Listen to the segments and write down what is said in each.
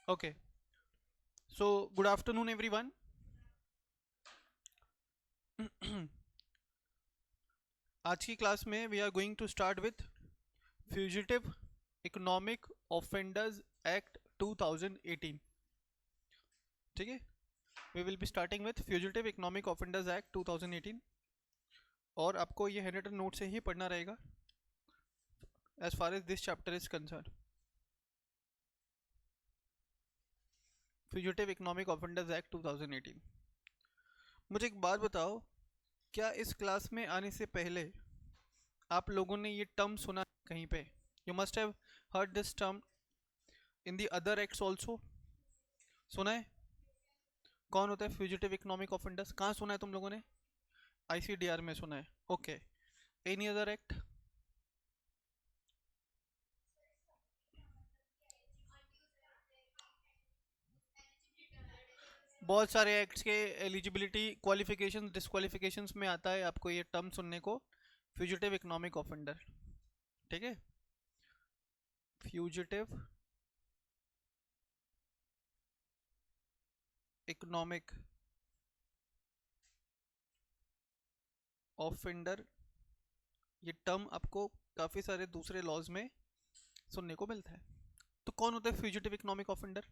Okay, so good afternoon, everyone. आज की class में we are going to start with fugitive economic offenders act 2018. ठीक है, we will be starting with fugitive economic offenders act 2018 और आपको ये hand written note से ही पढ़ना रहेगा as far as this chapter is concern. Fugitive economic offenders act 2018. मुझे एक बात बताओ, क्या इस क्लास में आने से पहले आप लोगों ने ये टर्म सुना कहीं पे? You must have heard this term in the other acts also. सुना है? कौन होता है फ्यूजिटिव इकोनॉमिक ऑफेंडर्स? कहाँ सुना है तुम लोगों ने? आईसीडीआर में सुना है. Okay, any other act? बहुत सारे एक्ट्स के एलिजिबिलिटी क्वालिफिकेशंस डिस्क्वालिफिकेशंस में आता है आपको ये टर्म सुनने को, फ्यूजिटिव इकोनॉमिक ऑफेंडर. ठीक है, फ्यूजिटिव इकोनॉमिक ऑफेंडर, ये टर्म आपको काफ़ी सारे दूसरे लॉज में सुनने को मिलता है. तो कौन होता है फ्यूजिटिव इकोनॉमिक ऑफेंडर?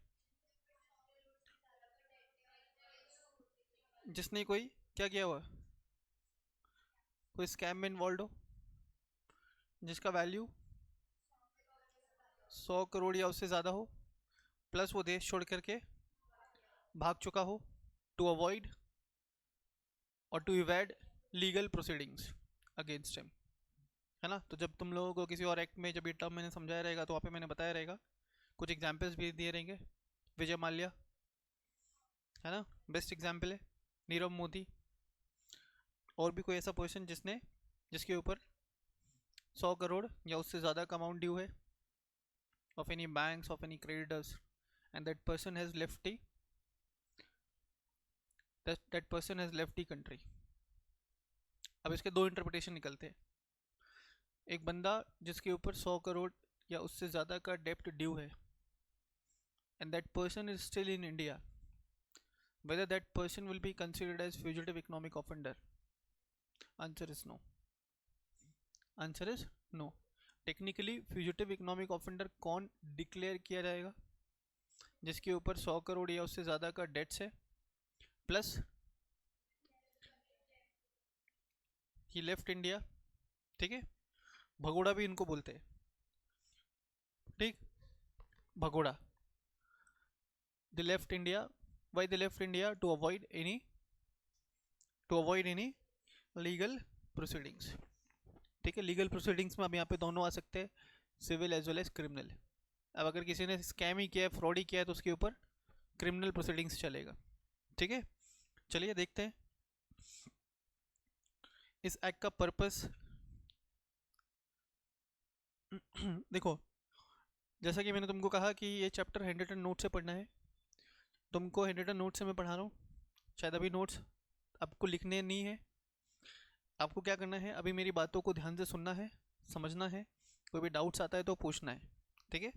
जिसने कोई क्या किया हुआ, कोई स्कैम में इन्वॉल्व हो, जिसका वैल्यू 100 करोड़ या उससे ज़्यादा हो, प्लस वो देश छोड़ करके भाग चुका हो, टू अवॉइड और to evade legal proceedings against him. है ना? तो जब तुम लोगों को किसी और एक्ट में जब ये टर्म मैंने समझाया रहेगा तो वहाँ पे मैंने बताया रहेगा, कुछ एग्जाम्पल्स भी दिए रहेंगे. विजय माल्या, है ना, बेस्ट एग्जाम्पल है. नीरव मोदी, और भी कोई ऐसा पर्सन जिसके ऊपर 100 करोड़ या उससे ज़्यादा का अमाउंट ड्यू है of any banks, of any creditors, and that person has left the country. अब इसके दो इंटरप्रिटेशन निकलते हैं. एक बंदा जिसके ऊपर 100 करोड़ या उससे ज़्यादा का डेप्ट ड्यू है and that person is still in India, whether that person will be considered as fugitive economic offender? Answer is no. Answer is no. Technically fugitive economic offender कौन डिक्लेयर किया जाएगा? जिसके ऊपर 100 करोड़ या उससे ज़्यादा का डेट्स है, प्लस ही लेफ्ट इंडिया. ठीक है, भगोड़ा भी इनको बोलते हैं. ठीक, भगोड़ा. They left India. Why they left India? To avoid any legal proceedings. ठीक है, लीगल प्रोसीडिंग्स में अब यहाँ पे दोनों आ सकते हैं, civil as well as criminal. अब अगर किसी ने स्कैम ही किया है, फ्रॉड ही किया है, तो उसके ऊपर क्रिमिनल प्रोसीडिंग्स चलेगा. ठीक है, चलिए देखते हैं इस एक्ट का पर्पस. देखो, जैसा कि मैंने तुमको कहा कि ये चैप्टर हैंड रिटन नोट से पढ़ना है. तुमको हैंड रिटन नोट से मैं पढ़ा रहा हूँ. शायद अभी नोट्स आपको लिखने नहीं है. आपको क्या करना है, अभी मेरी बातों को ध्यान से सुनना है, समझना है. कोई भी डाउट्स आता है तो पूछना है. ठीक है,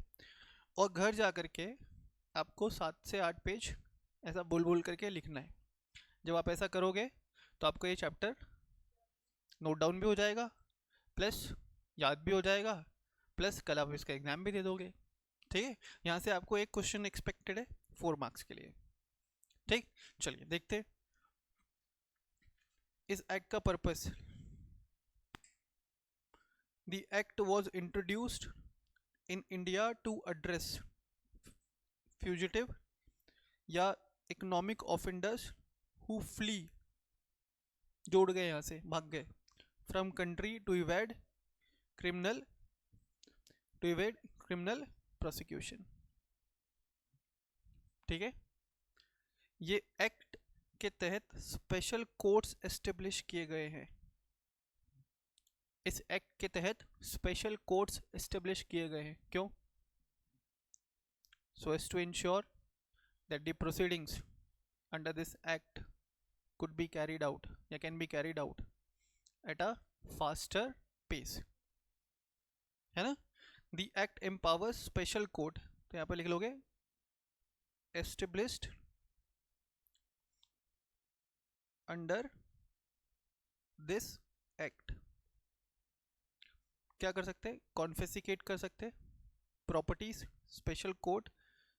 और घर जा करके आपको 7 से 8 पेज ऐसा बोल बोल करके लिखना है. जब आप ऐसा करोगे तो आपको ये चैप्टर नोट डाउन भी हो जाएगा, प्लस याद भी हो जाएगा, प्लस कल आप इसका एग्ज़ाम भी दे दोगे. ठीक है, यहाँ से आपको एक क्वेश्चन एक्सपेक्टेड है 4 मार्क्स के लिए. ठीक, चलिए देखते हैं इस एक्ट का purpose. The act was introduced in India to address fugitive या इकोनॉमिक ऑफेंडर्स who flee, जोड़ गए, यहाँ से भाग गए, from country to evade criminal prosecution. ठीक है, ये एक्ट के तहत स्पेशल कोर्ट्स एस्टेब्लिश किए गए हैं. इस एक्ट के तहत स्पेशल कोर्ट्स एस्टेब्लिश किए गए हैं. क्यों? So as to ensure that the proceedings under this act could be carried out या can be carried out at a faster pace. है ना? The act empowers special court, तो यहाँ पर लिख लोगे established under this act. क्या कर सकते हैं? कॉन्फिस्केट कर सकते हैं प्रॉपर्टीज, स्पेशल कोर्ट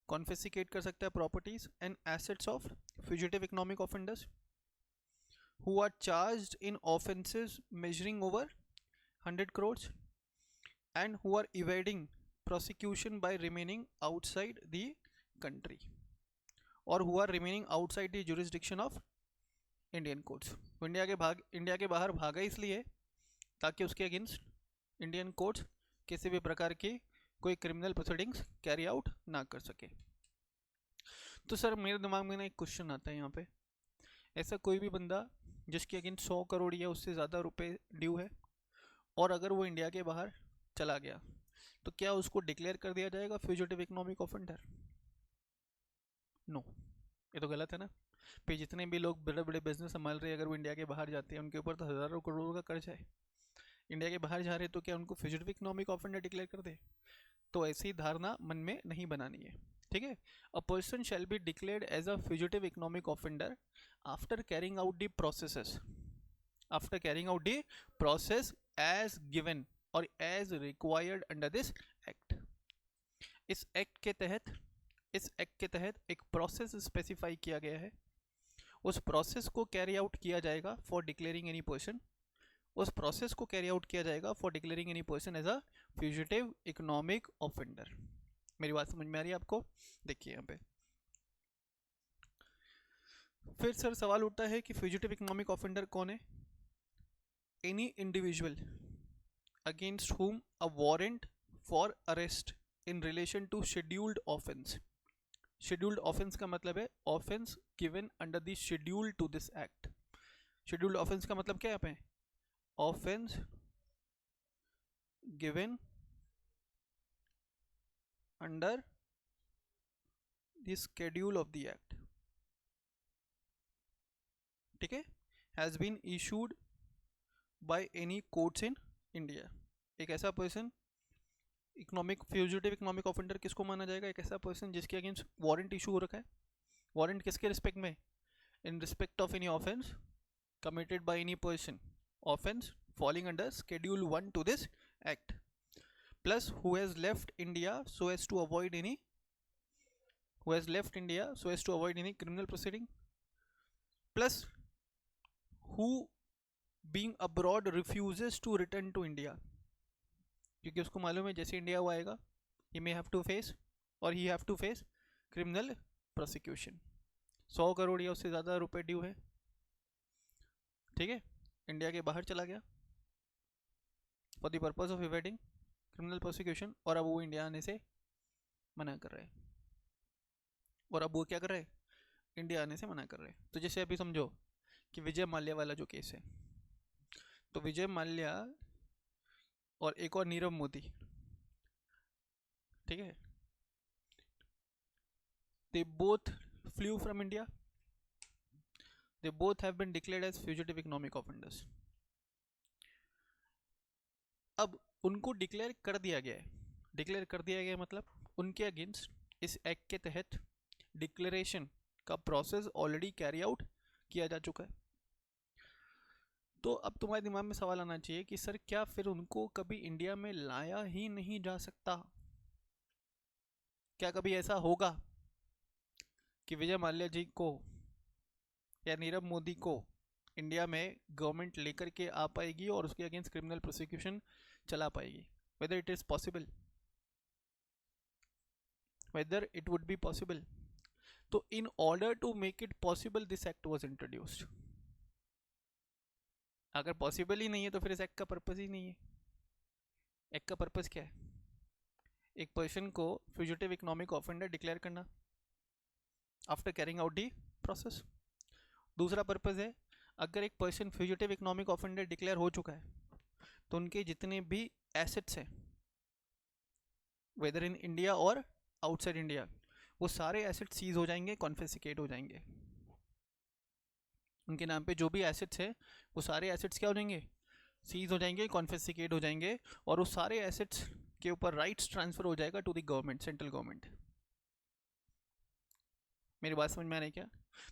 कॉन्फिस्केट कर सकता है properties and assets of fugitive economic offenders who are charged in offences measuring over 100 crores and who are evading prosecution by remaining outside the country or who are remaining outside the jurisdiction of Indian courts. India के बाहर भागा इसलिए ताकि उसके against Indian courts किसी भी प्रकार की कोई क्रिमिनल प्रोसीडिंग्स कैरी आउट ना कर सके. तो सर मेरे दिमाग में ना एक क्वेश्चन आता है यहाँ पे, ऐसा कोई भी बंदा जिसके अगेंस्ट 100 करोड़ या उससे ज़्यादा रुपए ड्यू है और अगर वो इंडिया के बाहर चला गया तो क्या उसको डिक्लेयर कर दिया जाएगा फ्यूजिटिव इकोनॉमिक ऑफेंडर? नो, ये तो गलत है ना. फिर जितने भी लोग बड़े बड़े बिजनेस संभाल रहे हैं अगर वो इंडिया के बाहर जाते हैं उनके ऊपर तो हज़ारों करोड़ों का कर्ज है. इंडिया के बाहर जा रहे तो क्या उनको फ्यूजिटिव इकोनॉमिक ऑफेंडर डिक्लेयर कर दे? तो ऐसी धारणा मन में नहीं बनानी है. ठीक है. A person shall be declared as a fugitive economic offender after carrying out the processes as given और as required under this act. इस एक्ट के तहत एक प्रोसेस स्पेसिफाई किया गया है. उस प्रोसेस को कैरी आउट किया जाएगा for declaring any person as a fugitive economic offender. मेरी बात समझ में आ रही है आपको? देखिए यहाँ पे फिर सर सवाल उठता है कि फ्यूजिटिव इकोनॉमिक ऑफेंडर कौन है? Any individual against whom a warrant for arrest in relation to scheduled offense. scheduled offense का मतलब है offense given under the schedule to this act. scheduled offense का मतलब क्या है यहाँ पे? offense given under the schedule of the act. ठीक है. has been issued by any courts in India. एक ऐसा पर्सन फ्यूजिटिव इकोनॉमिक ऑफेंडर किसको माना जाएगा? एक ऐसा पर्सन जिसके अगेंस्ट वारंट इशू हो रखा है. वारंट किसके रिस्पेक्ट में? In respect of any offence committed by any person, offence falling under schedule 1 to this act, plus who has left India so as to avoid any criminal proceeding, plus who being abroad refuses to return to India. क्योंकि उसको मालूम है जैसे India वो आएगा he may have to face criminal prosecution. 100 crore या उससे ज़्यादा रुपए ड्यू है. ठीक है. इंडिया के बाहर चला गया for the purpose of evading criminal prosecution और अब वो इंडिया आने से मना कर रहे हैं. इंडिया आने से मना कर रहे हैं. तो जैसे अभी समझो कि विजय माल्या वाला जो केस है, तो विजय माल्या और एक और नीरव मोदी, ठीक है, they both flew from India. They both have been declared as fugitive economic offenders. अब उनको डिक्लेयर कर दिया गया मतलब उनके अगेंस्ट इस एक्ट के तहत डिक्लेरेशन का प्रोसेस ऑलरेडी कैरी आउट किया जा चुका है. तो अब तुम्हारे दिमाग में सवाल आना चाहिए कि सर क्या फिर उनको कभी इंडिया में लाया ही नहीं जा सकता? क्या कभी ऐसा होगा कि विजय माल्या जी को या नीरव मोदी को इंडिया में गवर्नमेंट लेकर के आ पाएगी और उसके अगेंस्ट क्रिमिनल प्रोसिक्यूशन चला पाएगी? Whether it is possible, whether it would be possible. तो in order to make it possible this act was introduced. अगर पॉसिबल ही नहीं है तो फिर इस एक्ट का पर्पस ही नहीं है. एक्ट का पर्पस क्या है? एक पर्सन को फ्यूजिटिव इकोनॉमिक ऑफेंडर डिक्लेयर करना after carrying out the process. दूसरा पर्पस है अगर एक person fugitive economic offender declare हो चुका है तो उनके जितने भी एसेट्स हैं वेदर इन इंडिया और आउटसाइड इंडिया वो सारे एसेट्स सीज हो जाएंगे, कॉन्फिस्केट हो जाएंगे. उनके नाम पे जो भी एसेट्स है वो सारे एसेट्स क्या हो जाएंगे? सीज हो जाएंगे, कॉन्फिस्केट हो जाएंगे और उस सारे एसेट्स के ऊपर राइट्स ट्रांसफर हो जाएगा to the government, central government. मेरी बात समझ में आ रही है क्या?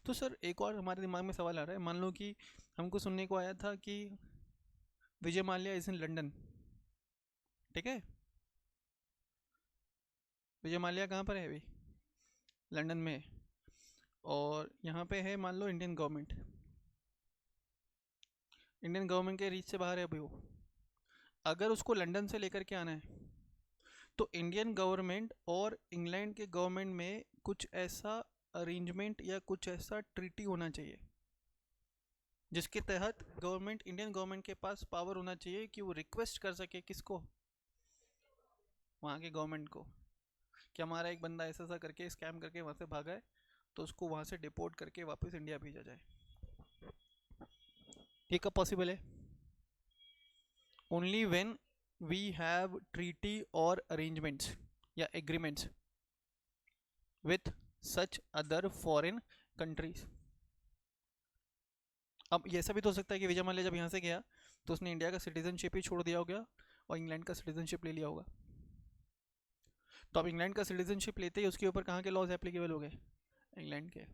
तो सर एक और हमारे दिमाग में सवाल आ रहा है, मान लो कि हमको सुनने को आया था कि Vijay Mallya is in London, ठीक है? विजय माल्या कहाँ पर है अभी? लंदन में है। और यहाँ पे है मान लो इंडियन गवर्नमेंट, इंडियन गवर्नमेंट के रीच से बाहर है अभी वो। अगर उसको लंदन से लेकर के आना है तो इंडियन गवर्नमेंट और इंग्लैंड के गवर्नमेंट में कुछ ऐसा अरेंजमेंट या कुछ ऐसा ट्रीटी होना चाहिए जिसके तहत गवर्नमेंट, इंडियन गवर्नमेंट के पास पावर होना चाहिए कि वो रिक्वेस्ट कर सके किसको, वहाँ के गवर्नमेंट को, कि हमारा एक बंदा ऐसा ऐसा करके स्कैम करके वहाँ से भागा है, तो उसको वहाँ से डिपोर्ट करके वापस इंडिया भेजा जाए। ये कब पॉसिबल है? Only when we have treaty और अरेंजमेंट्स या agreements with such other foreign countries. अब ये ऐसा भी तो हो सकता है कि विजय माल्या जब यहाँ से गया तो उसने इंडिया का सिटीजनशिप ही छोड़ दिया होगा और इंग्लैंड का सिटीजनशिप ले लिया होगा। तो अब इंग्लैंड का सिटीजनशिप लेते ही उसके ऊपर कहाँ के लॉज एप्लीकेबल हो गए? इंग्लैंड के।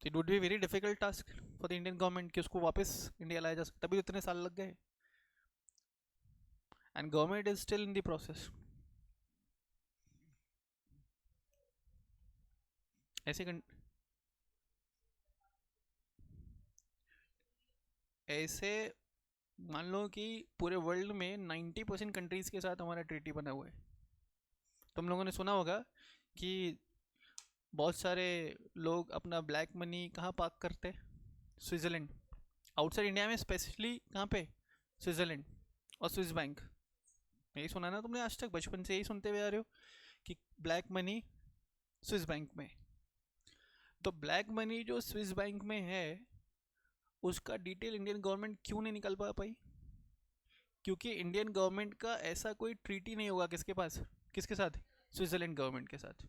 तो it would be very difficult task for the Indian government कि उसको वापस इंडिया लाया जा सकता, तभी तो इतने साल लग गए, and government is still in the process. ऐसे मान लो कि पूरे वर्ल्ड में 90% कंट्रीज के साथ हमारा ट्रीटी बना हुआ है। तुम लोगों ने सुना होगा कि बहुत सारे लोग अपना ब्लैक मनी कहाँ पार्क करते हैं? स्विट्ज़रलैंड। आउटसाइड इंडिया में स्पेशली कहाँ पे? स्विट्ज़रलैंड और स्विस बैंक। यही सुना ना तुमने आज तक, बचपन से यही सुनते हुए आ रहे हो कि ब्लैक मनी स्विस बैंक में। तो ब्लैक मनी जो स्विस बैंक में है उसका डिटेल इंडियन गवर्नमेंट क्यों नहीं निकल पा पाई? क्योंकि इंडियन गवर्नमेंट का ऐसा कोई ट्रीटी नहीं होगा किसके पास, किसके साथ? स्विट्जरलैंड गवर्नमेंट के साथ।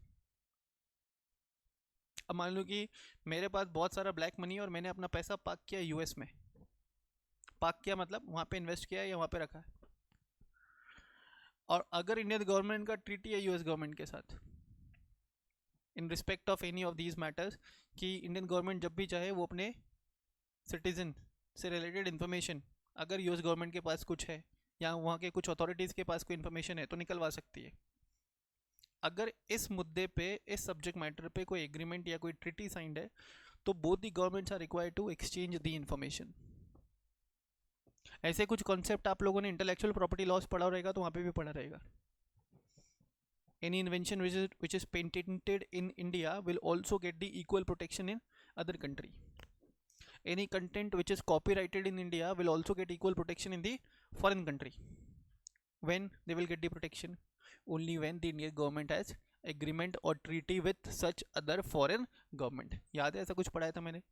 अब मान लो कि मेरे पास बहुत सारा ब्लैक मनी और मैंने अपना पैसा पार्क किया यूएस में। पार्क किया मतलब वहाँ पे इन्वेस्ट किया या वहाँ पे रखा है। और अगर इंडियन गवर्नमेंट का ट्रीटी है यूएस गवर्नमेंट के साथ इन respect of any of these matters कि इंडियन गवर्नमेंट जब भी चाहे वो अपने सिटीजन से रिलेटेड इन्फॉर्मेशन अगर यूएस गवर्नमेंट के पास कुछ है या वहाँ के कुछ अथॉरिटीज़ के पास कोई इन्फॉर्मेशन है तो निकलवा सकती है। अगर इस मुद्दे पे, इस सब्जेक्ट मैटर पे कोई एग्रीमेंट या कोई ट्रीटी साइंड है तो both the governments are required to exchange the information. ऐसे कुछ कॉन्सेप्ट आप लोगों ने इंटेलेक्चुअल प्रॉपर्टी लॉस पढ़ा रहेगा तो वहाँ पे भी पढ़ा रहेगा। Any invention which is patented in India will also get the equal protection in other country. Any content which is copyrighted in India will also get equal protection in the foreign country. When they will get the protection? Only when the Indian government has agreement or treaty with such other foreign government. याद है ऐसा कुछ पढ़ाया था मैंने?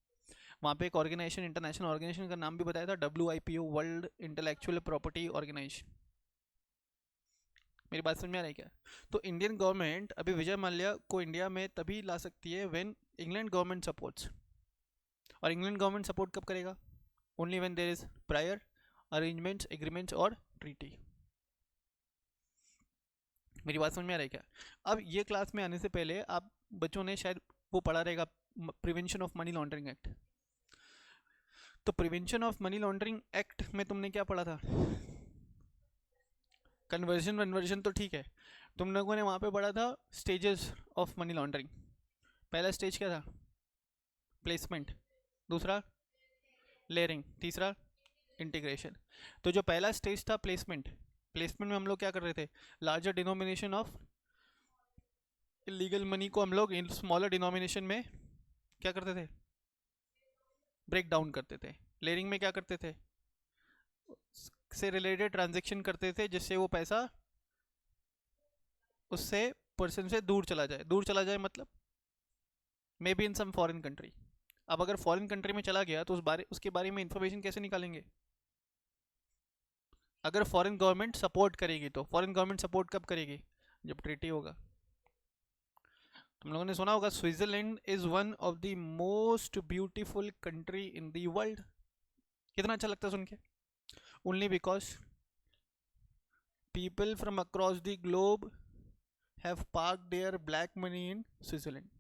वहाँ पे एक ऑर्गेनाइजेशन, इंटरनेशनल ऑर्गेनाइजेशन का नाम भी बताया था, WIPO, world intellectual property organisation. मेरी बात समझ में आ रही है क्या? तो इंडियन गवर्नमेंट अभी विजय माल्या को इंडिया में तभी ला सकती है व्हेन इंग्लैंड गवर्नमेंट सपोर्ट्स। और इंग्लैंड गवर्नमेंट सपोर्ट कब करेगा? Only when there is prior arrangements, agreements और ट्रीटी। मेरी बात समझ में आ रही है क्या? अब ये क्लास में आने से पहले आप बच्चों ने शायद वो पढ़ा रहेगा, prevention of money laundering act. तो prevention of money laundering act में तुमने क्या पढ़ा था? कन्वर्जन वन्वर्जन तो ठीक है, तुम लोगों ने वहाँ पे पढ़ा था स्टेजेस ऑफ मनी लॉन्ड्रिंग। पहला स्टेज क्या था? प्लेसमेंट। दूसरा लेयरिंग। तीसरा इंटीग्रेशन। तो जो पहला स्टेज था प्लेसमेंट, प्लेसमेंट में हम लोग क्या कर रहे थे? Larger denomination of illegal money को हम लोग इन स्मॉलर डिनोमिनेशन में क्या करते थे? ब्रेक डाउन करते थे। लेयरिंग में क्या करते थे? से रिलेटेड ट्रांजेक्शन करते थे जिससे वो पैसा उससे पर्सन से दूर चला जाए। दूर चला जाए मतलब maybe in some foreign country. अब अगर फॉरेन कंट्री में चला गया तो उसके बारे में इंफॉर्मेशन कैसे निकालेंगे? अगर फॉरेन गवर्नमेंट सपोर्ट करेगी तो। फॉरेन गवर्नमेंट सपोर्ट कब करेगी? जब ट्रीटी होगा। तुम लोगों ने सुना होगा Switzerland is one of the most beautiful country in the world. कितना अच्छा लगता है सुन के? Only because people from across the globe have parked their black money in Switzerland.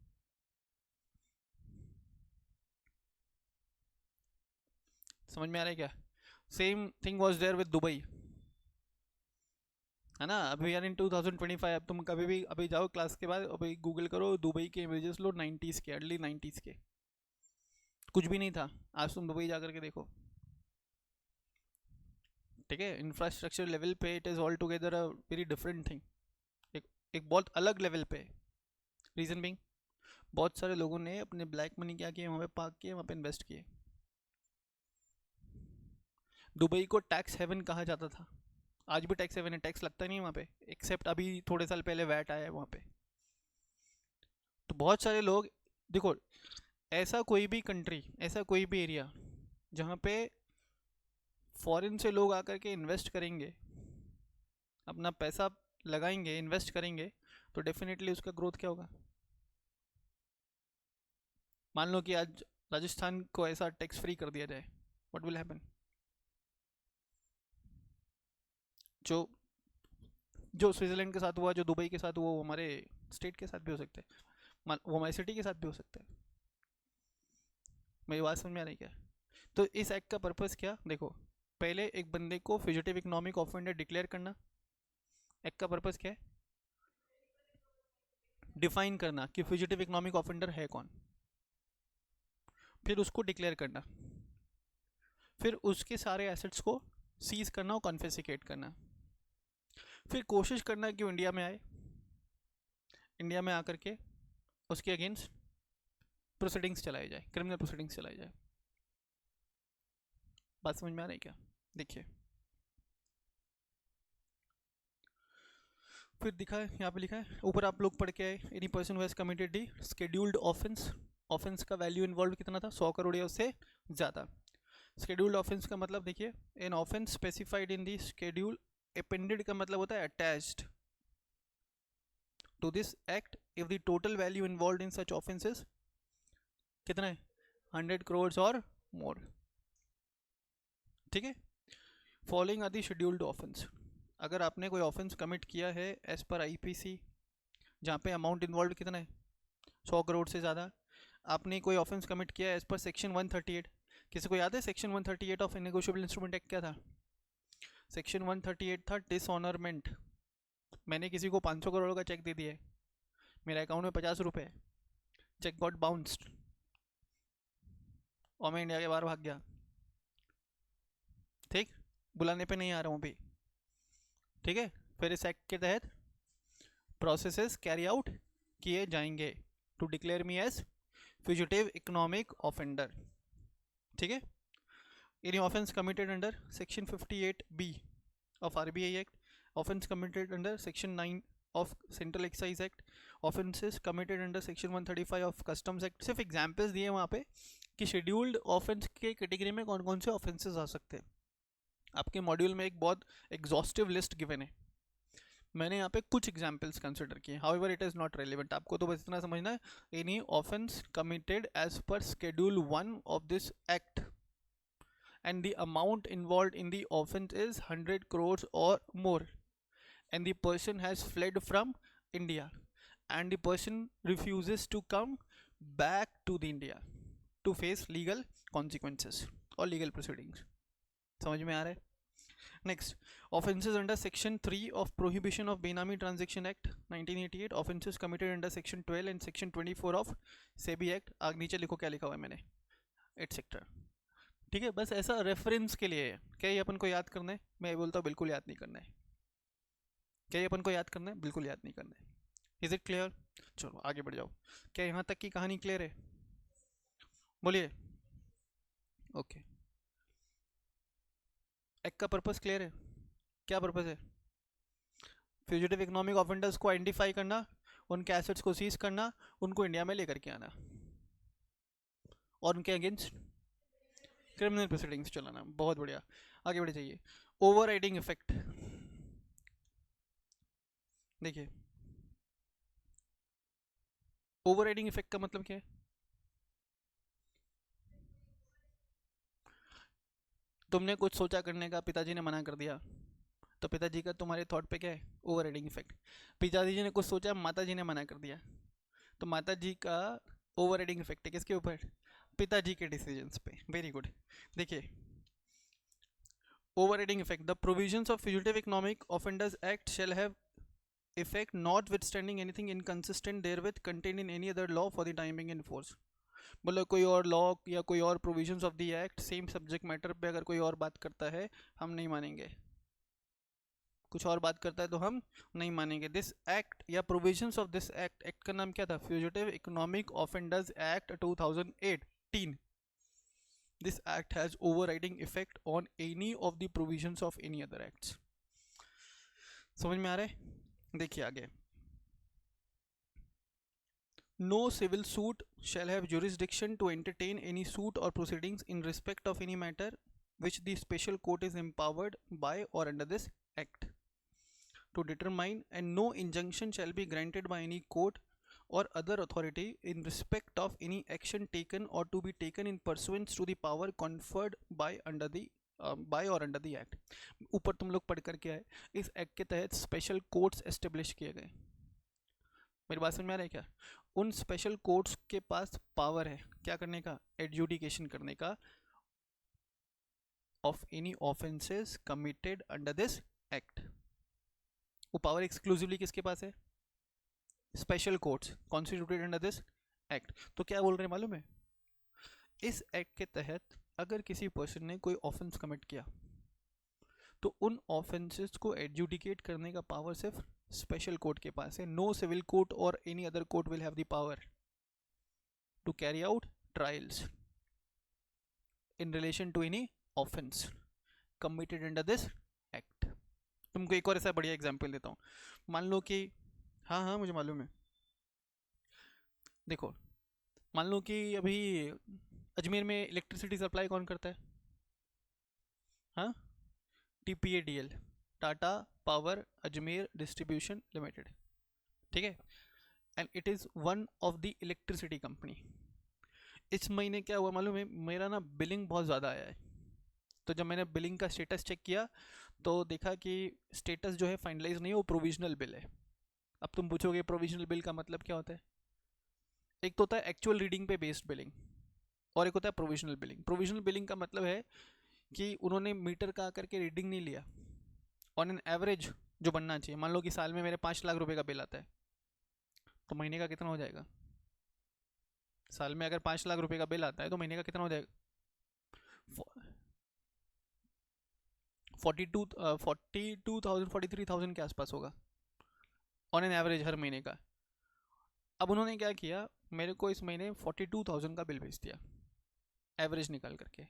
समझ में आ रहा है क्या? Same thing was there with Dubai, है ना? अभी यार इन 2025 अब तुम कभी भी अभी जाओ क्लास के बाद अभी गूगल करो दुबई के इमेजेस लो 90s के, अर्ली 90s के, कुछ भी नहीं था। आज तुम दुबई जा करके देखो, ठीक है? इंफ्रास्ट्रक्चर लेवल पे it is all together a very different thing, एक बहुत अलग लेवल पे। रीज़न बिंग बहुत सारे लोगों ने अपने ब्लैक मनी क्या किए, वहाँ पे पार्क किए, वहाँ पे इन्वेस्ट किए। दुबई को टैक्स हेवन कहा जाता था, आज भी टैक्स हेवन है, टैक्स लगता नहीं है वहाँ पे, एक्सेप्ट अभी थोड़े साल पहले वैट आया है वहाँ पे। तो बहुत सारे लोग, देखो ऐसा कोई भी कंट्री, ऐसा कोई भी एरिया जहाँ पे फॉरेन से लोग आकर के इन्वेस्ट करेंगे, अपना पैसा लगाएंगे, इन्वेस्ट करेंगे, तो डेफिनेटली उसका ग्रोथ क्या होगा? मान लो कि आज राजस्थान को ऐसा टैक्स फ्री कर दिया जाए, व्हाट विल हैपन? जो जो स्विट्जरलैंड के साथ हुआ, जो दुबई के साथ हुआ, वो हमारे स्टेट के साथ भी हो सकता है, वो हमारी सिटी के साथ भी हो सकता है। मेरी बात समझ में आ रही क्या? तो इस एक्ट का पर्पस क्या? देखो, पहले एक बंदे को फ्यूजिटिव इकोनॉमिक ऑफेंडर डिक्लेयर करना। एक्ट का पर्पस क्या है? डिफाइन करना कि फ्यूजिटिव इकोनॉमिक ऑफेंडर है कौन, फिर उसको डिक्लेयर करना, फिर उसके सारे एसेट्स को सीज करना और कॉन्फिस्केट करना, फिर कोशिश करना कि वो इंडिया में आए, इंडिया में आकर के उसके अगेंस्ट प्रोसीडिंग्स चलाई जाए, क्रिमिनल प्रोसीडिंग्स चलाई जाए। बात समझ में आ रही क्या? देखिए फिर दिखा है, यहाँ पे लिखा है ऊपर, आप लोग पढ़ के आए, any person who has committed the scheduled offence, offence का वैल्यू इन्वॉल्व कितना था? 100 करोड़ या उससे ज़्यादा। शेड्यूल्ड ऑफेंस का मतलब देखिए, an offence specified in the schedule, appended का मतलब होता है attached to this act, if the total value involve in such offences कितना है? 100 करोड़ और मोर, ठीक है? Following are the scheduled offence, अगर आपने कोई ऑफेंस कमिट किया है एज पर आईपीसी, जहाँ पे अमाउंट इन्वॉल्व कितना है? 100 करोड़ से ज़्यादा। आपने कोई ऑफेंस कमिट किया है एज पर सेक्शन 138, किसी को याद है section 138 of negotiable instrument act क्या था? सेक्शन 138 था डिसऑनरमेंट। मैंने किसी को 500 करोड़ का चेक दे दिया है, मेरे अकाउंट में 50 रुपये, चेक गॉट बाउंस्ड और मैं इंडिया के बाहर भाग गया, ठीक? बुलाने पे नहीं आ रहा हूँ अभी, ठीक है? फिर इस एक्ट के तहत प्रोसेसेस कैरी आउट किए जाएंगे to declare me as fugitive economic offender, ठीक है? Any offence committed under section 58B of RBI Act, offence committed under section 9 of Central Excise Act, offences committed under section 135 of Customs Act। सिर्फ examples दिए वहाँ पे कि scheduled offence के category में कौन कौन से ऑफेंसेस आ सकते हैं। आपके मॉड्यूल में एक बहुत एग्जॉस्टिव लिस्ट गिवन है, मैंने यहाँ पे कुछ एग्जाम्पल्स कंसिडर किए, however it is not relevant. आपको तो बस इतना समझना है, any offence committed as per schedule 1 of this act and the amount involved in the offense is 100 crores or more, and the person has fled from India, and the person refuses to come back to the India to face legal consequences or legal proceedings। समझ में आ रहा है? Next, offences under section 3 of prohibition of benami transaction act 1988, offences committed under section 12 and section 24 of SEBI act. आगे नीचे लिखो क्या लिखा हुआ है मैंने, एटसेट्रा, ठीक है? बस ऐसा रेफरेंस के लिए है। क्या ये अपन को याद करना है? मैं बोलता हूँ बिल्कुल याद नहीं करना है। क्या ये अपन को याद करना है? बिल्कुल याद नहीं करना है। Is it clear? चलो आगे बढ़ जाओ। क्या यहाँ तक की कहानी क्लियर है? बोलिए। ओके, एक्ट का पर्पस क्लियर है? क्या पर्पस है? फ्यूजिटिव इकोनॉमिक ऑफेंडर्स को आइडेंटिफाई करना, उनके एसेट्स को सीज करना, उनको इंडिया में लेकर के आना और उनके अगेंस्ट क्रिमिनल प्रोसीडिंग्स चलाना। बहुत बढ़िया, आगे बढ़े जाइए। ओवर राइडिंग इफेक्ट, देखिए ओवर राइडिंग इफेक्ट का मतलब क्या है? तुमने कुछ सोचा करने का, पिताजी ने मना कर दिया, तो पिताजी का तुम्हारे थॉट पे क्या है? Over riding effect. पिताजी जी ने कुछ सोचा, माता जी ने मना कर दिया, तो माता जी का ओवर राइडिंग इफेक्ट है किसके ऊपर? पिताजी के डिसीजंस पे। Very good. देखिए, overriding effect, the provisions of fugitive economic offenders act shall have effect notwithstanding anything inconsistent therewith contained in any other law for the time being in force। बोलो कोई और लॉ या कोई और provisions of the act same subject matter पे अगर कोई और बात करता है, हम नहीं मानेंगे। कुछ और बात करता है तो हम नहीं मानेंगे। दिस एक्ट या provisions of this act, act का नाम क्या था? Fugitive economic offenders act 2018। This act has overriding effect on any of the provisions of any other acts। समझ में आ रहा है? देखिए आगे, no civil suit shall have jurisdiction to entertain any suit or proceedings in respect of any matter which the special court is empowered by or under this act to determine, and no injunction shall be granted by any court or other authority in respect of any action taken or to be taken in pursuance to the power conferred by under the by or under the act। ऊपर तुम लोग पढ़ कर के आए, इस act के तहत स्पेशल कोर्ट्स एस्टेब्लिश किए गए। मेरी बात समझ में आ रहा है क्या? उन स्पेशल कोर्ट्स के पास पावर है क्या करने का? एडजुडिकेशन करने का of any offences committed under this act. वो पावर एक्सक्लूसिवली किसके पास है? Special courts constituted under this act. तो क्या बोल रहे हैं मालूम है? इस एक्ट के तहत अगर किसी पर्सन ने कोई ऑफेंस कमिट किया तो उन ऑफेंसेस को एडजुडिकेट करने का पावर सिर्फ स्पेशल कोर्ट के पास है। नो सिविल कोर्ट और any other court will have the power to carry out trials in relation to any offence committed under this act. तुमको एक और ऐसा बढ़िया एग्जांपल देता हूँ। मान लो कि, हाँ हाँ मुझे मालूम है, देखो मान लो कि अभी अजमेर में इलेक्ट्रिसिटी सप्लाई कौन करता है? हाँ, TPADL, Tata power Ajmer distribution limited, ठीक है। And it is one of the electricity company. इस महीने क्या हुआ मालूम है? मेरा ना बिलिंग बहुत ज़्यादा आया है। तो जब मैंने बिलिंग का स्टेटस चेक किया तो देखा कि स्टेटस जो है फाइनलाइज नहीं है, वो प्रोविजनल बिल है। अब तुम पूछोगे प्रोविजनल बिल का मतलब क्या होता है? एक तो होता है एक्चुअल रीडिंग पे बेस्ड बिलिंग और एक होता है प्रोविजनल बिलिंग। प्रोविजनल बिलिंग का मतलब है कि उन्होंने मीटर का आकर के रीडिंग नहीं लिया, ऑन एन एवरेज जो बनना चाहिए। मान लो कि साल में मेरे 5 लाख रुपए का बिल आता है, तो महीने का कितना हो जाएगा? साल में अगर 5 लाख रुपए का बिल आता है तो महीने का कितना हो जाएगा? 42,000 43,000 के आसपास होगा ऑन एन एवरेज हर महीने का। अब उन्होंने क्या किया, मेरे को इस महीने 42,000 का बिल भेज दिया एवरेज निकाल करके।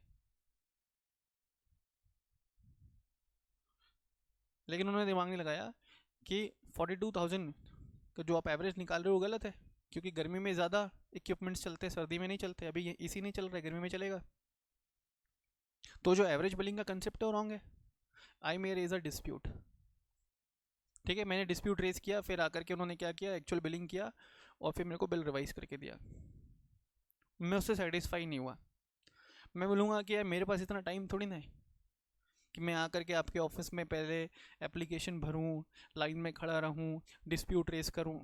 लेकिन उन्होंने दिमाग नहीं लगाया कि 42,000 का जो आप एवरेज निकाल रहे हो गलत है, क्योंकि गर्मी में ज़्यादा इक्विपमेंट्स चलते हैं, सर्दी में नहीं चलते। अभी ये एसी नहीं चल रहा है, गर्मी में चलेगा। तो जो एवरेज बिलिंग का कंसेप्ट है वो रॉन्ग है। आई मे रेज अ डिस्प्यूट, ठीक है। मैंने डिस्प्यूट रेज किया, फिर आकर के उन्होंने क्या किया, एक्चुअल बिलिंग किया और फिर मेरे को बिल रिवाइज करके दिया। मैं उससे सेटिस्फाई नहीं हुआ। मैं बोलूँगा कि यार मेरे पास इतना टाइम थोड़ी ना है कि मैं आकर के आपके ऑफिस में पहले एप्लीकेशन भरूँ, लाइन में खड़ा रहूँ, डिस्प्यूट रेज करूँ।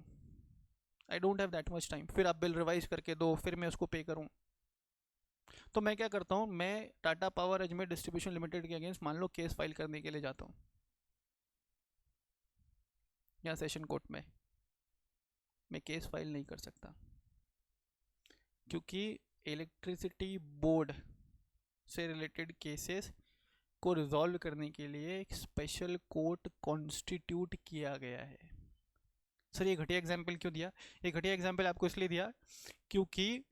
I don't have that much time. फिर आप बिल रिवाइज करके दो, फिर मैं उसको पे करूँ। तो मैं क्या करता हूँ, मैं Tata power Ajmer distribution limited के अगेंस्ट मान लो केस फाइल करने के लिए जाता हूँ या सेशन कोर्ट में। मैं केस फाइल नहीं कर सकता क्योंकि इलेक्ट्रिसिटी बोर्ड से रिलेटेड केसेस को रिजॉल्व करने के लिए एक स्पेशल कोर्ट कॉन्स्टिट्यूट किया गया है। सर ये घटिया एग्जाम्पल क्यों दिया? ये घटिया एग्जाम्पल आपको इसलिए दिया क्योंकि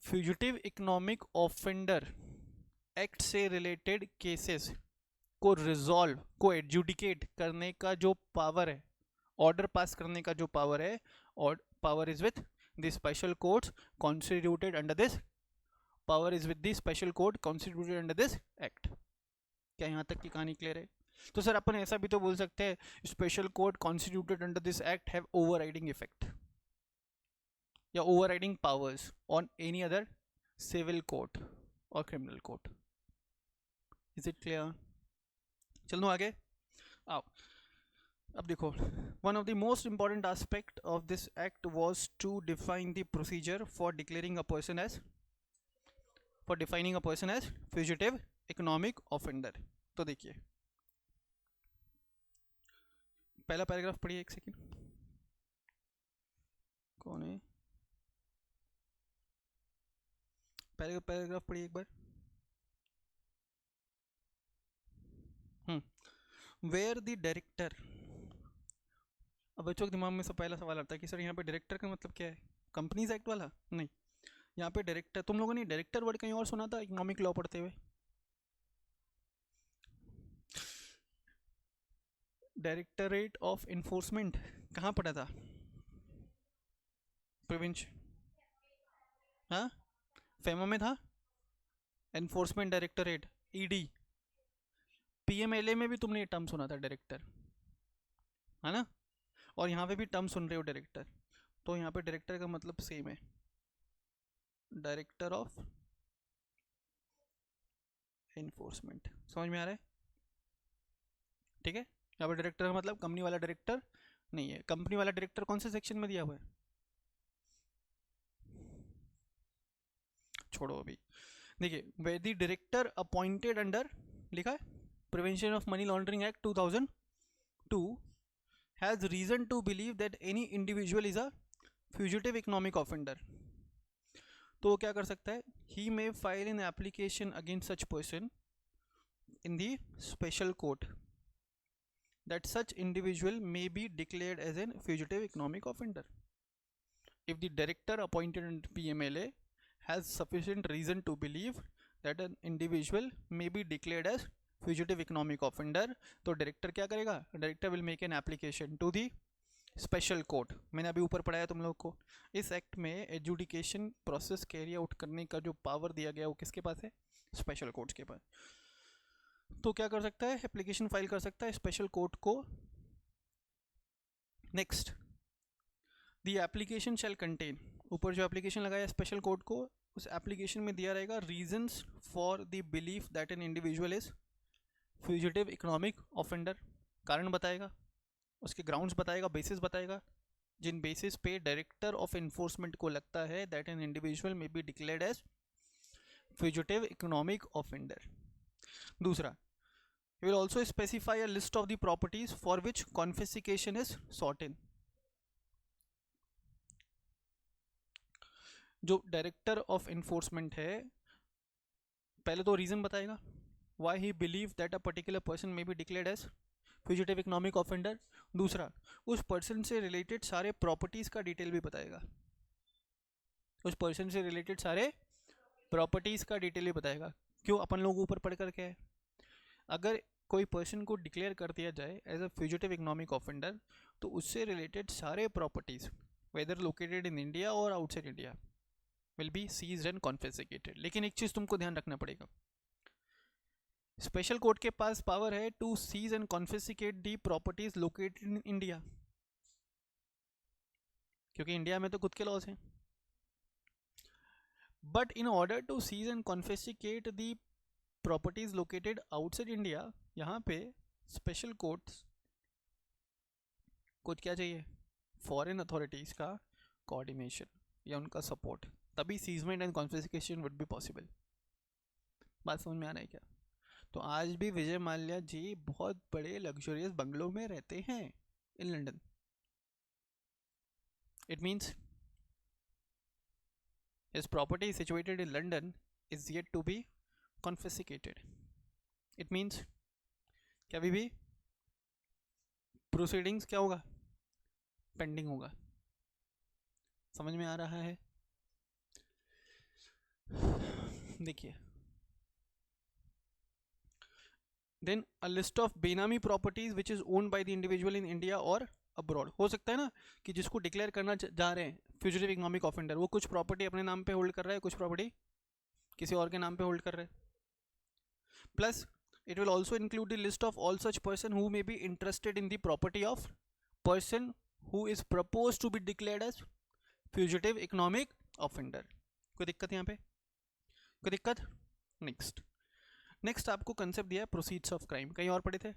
फ्यूजिटिव इकोनॉमिक ऑफेंडर एक्ट से रिलेटेड केसेस को रिजॉल्व, को एडजुडिकेट करने का जो पावर है, ऑर्डर पास करने का जो पावर है, और power is with the special courts constituted under this, power is with the special court constituted under this act. क्या यहाँ तक की कहानी क्लियर है? तो सर अपन ऐसा भी तो बोल सकते हैं, special court constituted under this act have overriding effect या overriding powers on any other civil court और criminal court. Is it clear? चलो आगे। आओ अब देखो, one of the most important aspect of this act was to define the procedure for declaring a person as fugitive economic offender. तो देखिए पहला paragraph पढ़िए, एक सेकेंड, कौन है, पैराग्राफ पढ़िए एक बार। वेयर द डायरेक्टर, अब बच्चों के दिमाग में सब पहला सवाल आता है कि सर यहाँ पे डायरेक्टर का मतलब क्या है, कंपनीज एक्ट वाला? नहीं, यहाँ पे डायरेक्टर, तुम लोगों ने डायरेक्टर वर्ड कहीं और सुना था इकोनॉमिक लॉ पढ़ते हुए? डायरेक्टरेट ऑफ इन्फोर्समेंट कहाँ पढ़ा था? प्रिवेंशन, हाँ फेमा में था, एनफोर्समेंट डायरेक्टरेट, ईडी। पीएमएलए में भी तुमने ये टर्म सुना था डायरेक्टर, है ना? और यहाँ पे भी टर्म सुन रहे हो डायरेक्टर, तो यहाँ पे डायरेक्टर का मतलब सेम है, डायरेक्टर ऑफ इन्फोर्समेंट। समझ में आ रहा है? ठीक है, यहाँ पर डायरेक्टर का मतलब कंपनी वाला डायरेक्टर नहीं है। कंपनी वाला डायरेक्टर कौन से सेक्शन में दिया हुआ है? छोड़ो अभी, देखिए वे द डायरेक्टर अपॉइंटेड अंडर, लिखा है prevention of money laundering act 2002 has reason to believe that any individual is a fugitive economic offender. तो वो क्या कर सकता है? He may file an application against such person in the special court that such individual may be declared as an fugitive economic offender if the director appointed in PMLA has sufficient reason to believe that an individual may be declared as fugitive economic offender। तो director क्या करेगा? Director will make an application to the special court. मैंने अभी ऊपर पढ़ाया तुम लोग को, इस एक्ट में एजुडिकेशन प्रोसेस कैरी आउट करने का जो पावर दिया गया वो किसके पास है? स्पेशल कोर्ट्स के पास। तो क्या कर सकता है? एप्लीकेशन फाइल कर सकता है स्पेशल कोर्ट को। Next, the application shell contain, ऊपर जो एप्लीकेशन लगाया स्पेशल कोर्ट को, उस एप्लीकेशन में दिया रहेगा reasons for the belief that an individual is fugitive economic offender. कारण बताएगा, उसके ग्राउंड्स बताएगा, बेसिस बताएगा, जिन बेसिस पे डायरेक्टर ऑफ इन्फोर्समेंट को लगता है that an individual may be declared as fugitive economic offender. दूसरा, he will also specify a list of the properties for which confiscation is sought in। जो director of enforcement है, पहले तो reason बताएगा why he believe that a particular person may be declared as fugitive economic offender। दूसरा, उस person से related सारे properties का डिटेल भी बताएगा, उस पर्सन से रिलेटेड सारे प्रॉपर्टीज का डिटेल भी बताएगा। क्यों? अपन लोग ऊपर पढ़ कर क्या है, अगर कोई पर्सन को डिक्लेयर कर दिया जाए as a fugitive economic offender तो उससे रिलेटेड सारे properties whether located in India और outside India will be seized and confiscated. लेकिन एक चीज़ तुमको ध्यान रखना पड़ेगा, स्पेशल कोर्ट के पास पावर है to seize and confiscate the properties located in India, क्योंकि इंडिया में तो खुद के लॉज हैं। But in order to seize and confiscate the properties located outside India, यहाँ पे स्पेशल कोर्ट्स को क्या चाहिए? फॉरेन अथॉरिटीज़ का कोऑर्डिनेशन या उनका सपोर्ट, तभी seizement and confiscation would be possible. बात समझ में आ रहा है क्या? तो आज भी विजय माल्या जी बहुत बड़े लग्जरियस बंगलों में रहते हैं in London. It means his property situated in London is yet to be confiscated। It means क्या अभी भी प्रोसीडिंग्स क्या होगा? पेंडिंग होगा। समझ में आ रहा है? देखिए, देन अ लिस्ट ऑफ बेनामी properties which is owned by the individual in India और अब्रॉड। हो सकता है ना कि जिसको डिक्लेयर करना जा रहे हैं फ्यूजिटिव इकोनॉमिक ऑफेंडर, वो कुछ प्रॉपर्टी अपने नाम पे होल्ड कर रहा है, कुछ प्रॉपर्टी किसी और के नाम पे होल्ड कर रहा है। Plus it will also include the list of all such person who may be interested in the property of person who is proposed to be declared as fugitive economic offender। कोई दिक्कत यहाँ पे? कोई दिक्कत? Next आपको concept दिया है proceeds of crime, कहीं और पढ़े थे?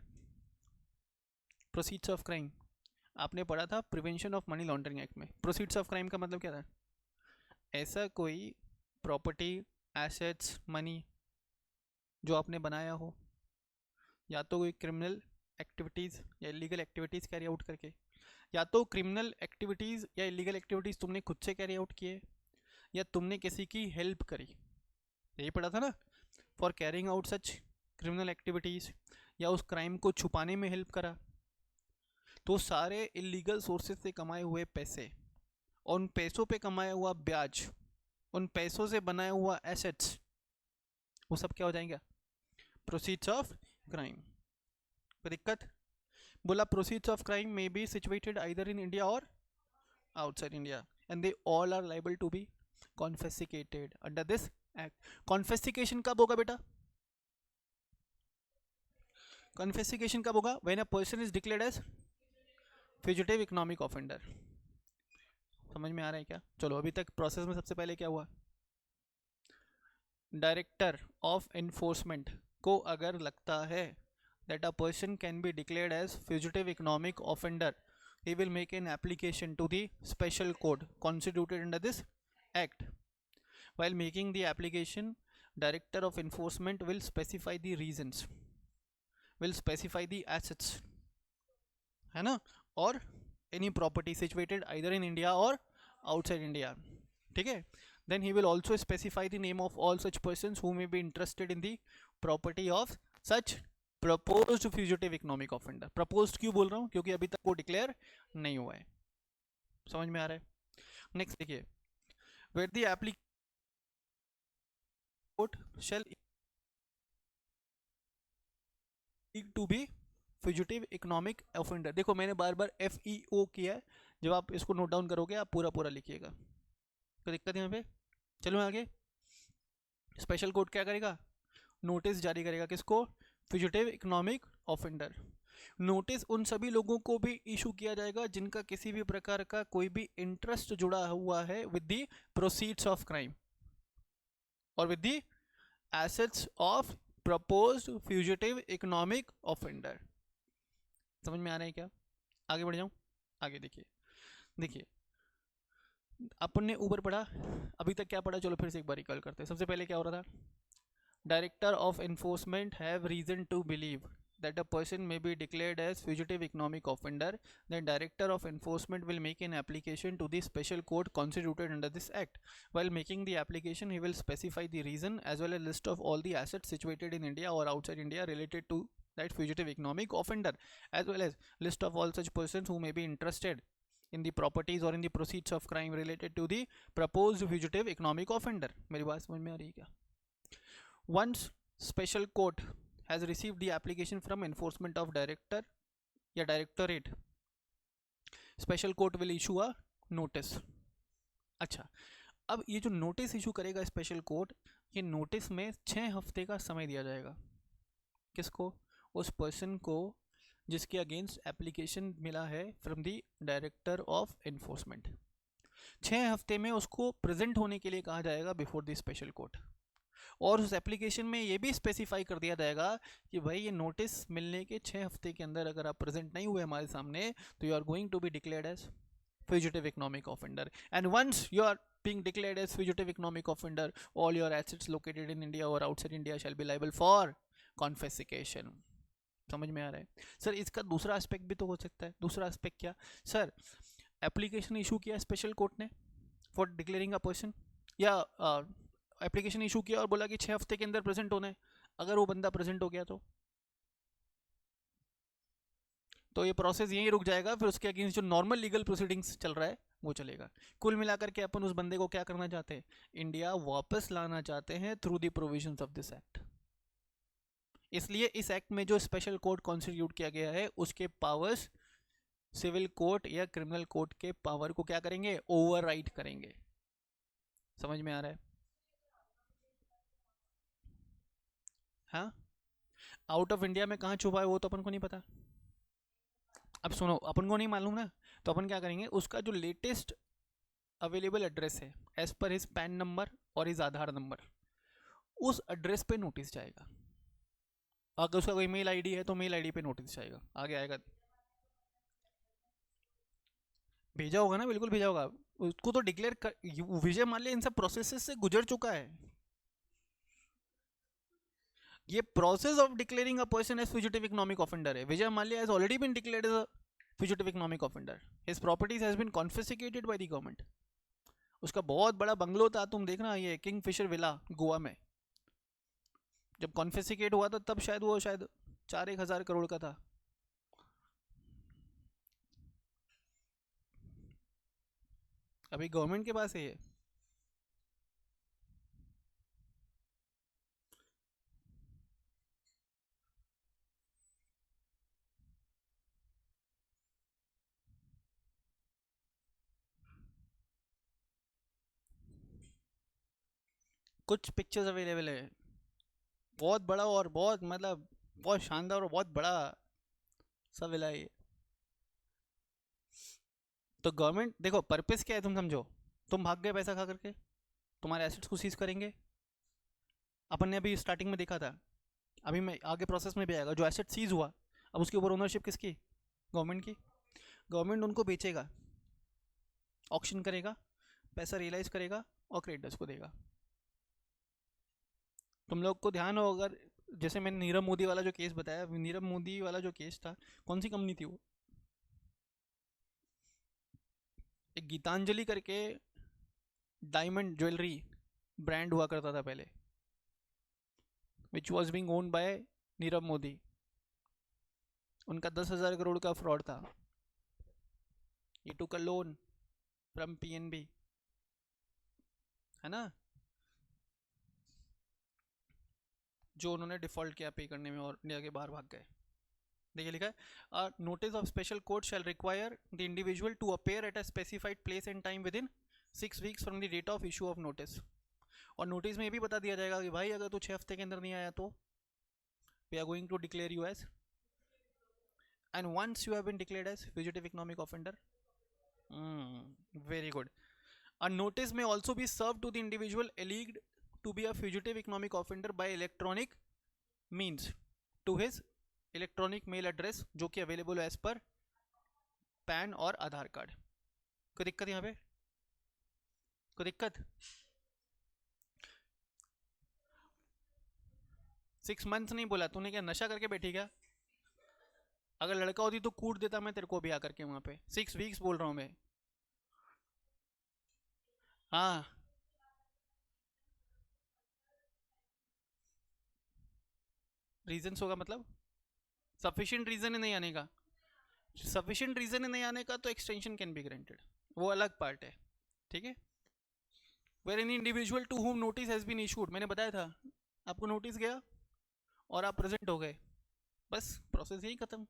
प्रोसीड्स ऑफ क्राइम आपने पढ़ा था prevention of money laundering act में। प्रोसीड्स ऑफ क्राइम का मतलब क्या था? ऐसा कोई प्रॉपर्टी, एसेट्स, मनी जो आपने बनाया हो, या तो कोई क्रिमिनल एक्टिविटीज़ या इलीगल एक्टिविटीज़ कैरी आउट करके, या तो क्रिमिनल एक्टिविटीज़ या इलीगल एक्टिविटीज़ तुमने खुद से कैरी आउट किए, या तुमने किसी की हेल्प करी, यही पढ़ा था ना, for carrying out such criminal activities, या उस क्राइम को छुपाने में हेल्प करा। तो सारे इलीगल सोर्सेज से कमाए हुए पैसे, और उन पैसों पे कमाया हुआ ब्याज, उन पैसों से बनाया हुआ एसेट्स, वो सब क्या हो जाएंगे? Proceeds of crime. कोई दिक्कत? बोला proceeds of crime may be situated either in India और outside India and they all are liable to be confiscated under this act. Confiscation कब होगा बेटा? कॉन्फेसिकेशन कब होगा? When a person is declared as fugitive economic offender. समझ में आ रहा है क्या? चलो अभी तक प्रोसेस में सबसे पहले क्या हुआ? डायरेक्टर ऑफ एनफोर्समेंट को अगर लगता है that a person can be declared as fugitive economic offender, he will make an application to the special code constituted under this act. While making the application, director of enforcement will specify the reasons, will specify the assets, है ना, और any property situated either in India or outside India, ठीक है। Then he will also specify the name of all such persons who may be interested in the property of such proposed fugitive economic offender. Proposed क्यों बोल रहा हूँ? क्योंकि अभी तक वो डिक्लेयर नहीं हुआ है। समझ में आ रहा है? नेक्स्ट देखिए, where the application shall to be fugitive economic offender. देखो मैंने बार बार FEO किया है, जब आप इसको नोट डाउन करोगे आप पूरा पूरा लिखिएगा, कोई दिक्कत यहाँ पे? चलो आगे। स्पेशल कोर्ट क्या करेगा? नोटिस जारी करेगा, किसको? Fugitive economic offender. नोटिस उन सभी लोगों को भी इशू किया जाएगा जिनका किसी भी प्रकार का कोई भी इंटरेस्ट जुड़ा हुआ है with the proceeds of crime और with the assets of proposed fugitive economic offender. समझ में आ रहा है क्या? आगे बढ़ जाऊं? आगे देखिए अपन ने ऊपर पढ़ा, अभी तक क्या पढ़ा? चलो फिर से एक बार रिकॉल करते हैं। सबसे पहले क्या हो रहा था? Director of enforcement have reason to believe that a person may be declared as fugitive economic offender. Then director of enforcement will make an application to the special court constituted under this act. While making the application, he will specify the reason as well as list of all the assets situated in India or outside India related to that fugitive economic offender, as well as list of all such persons who may be interested in the properties or in the proceeds of crime related to the proposed fugitive economic offender. मेरी बात समझ में आ रही है क्या? Once special court has received the application from enforcement of director या directorate, special court will issue a notice. अच्छा, अब ये जो नोटिस इशू करेगा स्पेशल कोर्ट, ये नोटिस में 6 हफ्ते का समय दिया जाएगा। किसको? उस पर्सन को जिसके अगेंस्ट एप्लीकेशन मिला है from the director of enforcement. 6 हफ्ते में उसको प्रेजेंट होने के लिए कहा जाएगा बिफोर द स्पेशल कोर्ट, और उस एप्लीकेशन में ये भी स्पेसिफाई कर दिया जाएगा कि भाई ये नोटिस मिलने के 6 हफ्ते के अंदर अगर आप प्रेजेंट नहीं हुए हमारे सामने तो you are going to be declared as fugitive economic offender, and once you are being declared as fugitive economic offender, all your assets located in India or outside India shall be liable for confiscation. समझ में आ रहा है? Sir इसका दूसरा aspect भी तो हो सकता है। दूसरा एस्पेक्ट क्या? सर एप्लीकेशन इशू किया स्पेशल कोर्ट ने फॉर डिक्लेयरिंग अ पर्सन, या एप्लीकेशन इशू किया और बोला कि 6 हफ्ते के अंदर प्रेजेंट होना है। अगर वो बंदा प्रेजेंट हो गया तो ये प्रोसेस यहीं रुक जाएगा, फिर उसके अगेंस्ट जो नॉर्मल लीगल प्रोसीडिंग्स चल रहा है वो चलेगा। कुल मिलाकर के अपन उस बंदे को क्या करना चाहते हैं? इंडिया वापस लाना चाहते हैं through the provisions of this act. इसलिए इस एक्ट में जो स्पेशल कोर्ट कॉन्स्टिट्यूट किया गया है उसके पावर्स सिविल कोर्ट या क्रिमिनल कोर्ट के पावर को क्या करेंगे? ओवरराइड करेंगे। समझ में आ रहा है? हाँ, आउट ऑफ इंडिया में कहाँ छुपा है वो तो अपन को नहीं पता। अब सुनो, अपन को नहीं मालूम ना, तो अपन क्या करेंगे? उसका जो लेटेस्ट अवेलेबल एड्रेस है as per his PAN number और हिज आधार नंबर, उस एड्रेस पे नोटिस जाएगा। अगर उसका कोई मेल आईडी है तो मेल आईडी पे नोटिस जाएगा, आगे आएगा। भेजा होगा ना, बिल्कुल भेजा होगा। उसको तो डिक्लेयर कर, विजय माल्या इन सब प्रोसेसेस से गुजर चुका है। ये process of declaring a person as fugitive economic offender है। Vijay Mallya has already been declared as a fugitive economic offender. His properties has been confiscated by the government. उसका बहुत बड़ा बंगलो था, तुम देखना, ये किंग फिशर विला गोवा में। जब कॉन्फिस्केट हुआ था तब शायद वो शायद 4-1 हज़ार करोड़ का था। अभी गवर्नमेंट के पास है ये। कुछ पिक्चर्स अवेलेबल है। बहुत बड़ा और बहुत मतलब बहुत शानदार और बहुत बड़ा सा विला है ये। तो गवर्नमेंट देखो पर्पस क्या है, तुम समझो। तुम भाग गए पैसा खा करके, तुम्हारे एसेट्स को सीज करेंगे। अपन ने अभी स्टार्टिंग में देखा था, अभी मैं आगे प्रोसेस में भी आएगा। जो एसेट सीज हुआ, अब उसके ऊपर ओनरशिप किसकी? गवर्नमेंट की। गवर्नमेंट उनको बेचेगा, ऑक्शन करेगा, पैसा रियलाइज करेगा और क्रेडिटर्स को देगा। तुम लोग को ध्यान हो अगर, जैसे मैंने नीरव मोदी वाला जो केस बताया, नीरव मोदी वाला जो केस था, कौन सी कंपनी थी वो? एक गीतांजलि करके डायमंड ज्वेलरी ब्रांड हुआ करता था पहले, which was being owned by Nirav Modi. उनका 10,000 करोड़ का फ्रॉड था। ये टुक अ लोन फ्रॉम पीएनबी, है ना, जो उन्होंने डिफॉल्ट किया पे करने में और इंडिया के बाहर भाग गए। देखिए लिखा है, notice of special court shall require the individual to appear at a specified place and time within 6 weeks from the date of issue of notice. और नोटिस में ये भी बता दिया जाएगा कि भाई अगर तू 6 हफ्ते के अंदर नहीं आया तो we are going to declare you as, and once you have been declared as fugitive economic offender, very good, a notice may also be served to the individual alleged to be a fugitive economic offender by electronic means to his electronic mail address, जो कि available है as पर pan और आधार card. कोई दिक्कत यहाँ पे? कोई दिक्कत? 6 मंथ्स नहीं बोला, तूने क्या नशा करके बैठी क्या? अगर लड़का होती तो कूट देता मैं तेरे को भी आकर के वहाँ पे। 6 वीक्स बोल रहा हूँ मैं। हाँ, रीजन होगा मतलब सफिशिएंट रीजन है नहीं आने का। सफिशिएंट रीजन है नहीं आने का तो एक्सटेंशन कैन बी ग्रांटेड, वो अलग पार्ट है, ठीक है। Where any individual to whom notice has been issued, मैंने बताया था आपको, नोटिस गया और आप प्रेजेंट हो गए, बस प्रोसेस यही खत्म।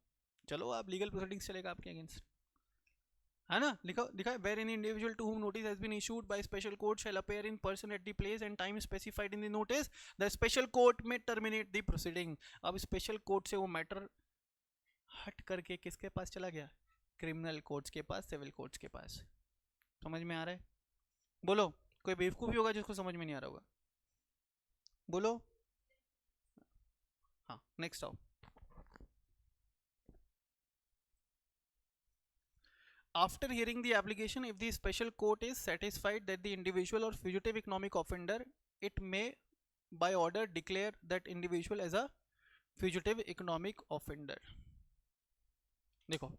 चलो आप लीगल प्रोसीडिंग्स चलेगा आपके अगेंस्ट, है ना। लिखा लिखा है, where any individual to whom notice has been issued by special court shall appear in person at the place and time specified in the notice, the special court may terminate the proceeding. अब special court से वो matter हट करके किसके पास चला गया? Criminal courts के पास, civil courts के पास। समझ में आ रहा है? बोलो, कोई बेवकूफ़ भी होगा जिसको समझ में नहीं आ रहा होगा, बोलो। हाँ, नेक्स्ट आओ। After hearing the application, if the special court is satisfied that the individual or fugitive economic offender, it may by order declare that individual as a fugitive economic offender। देखो,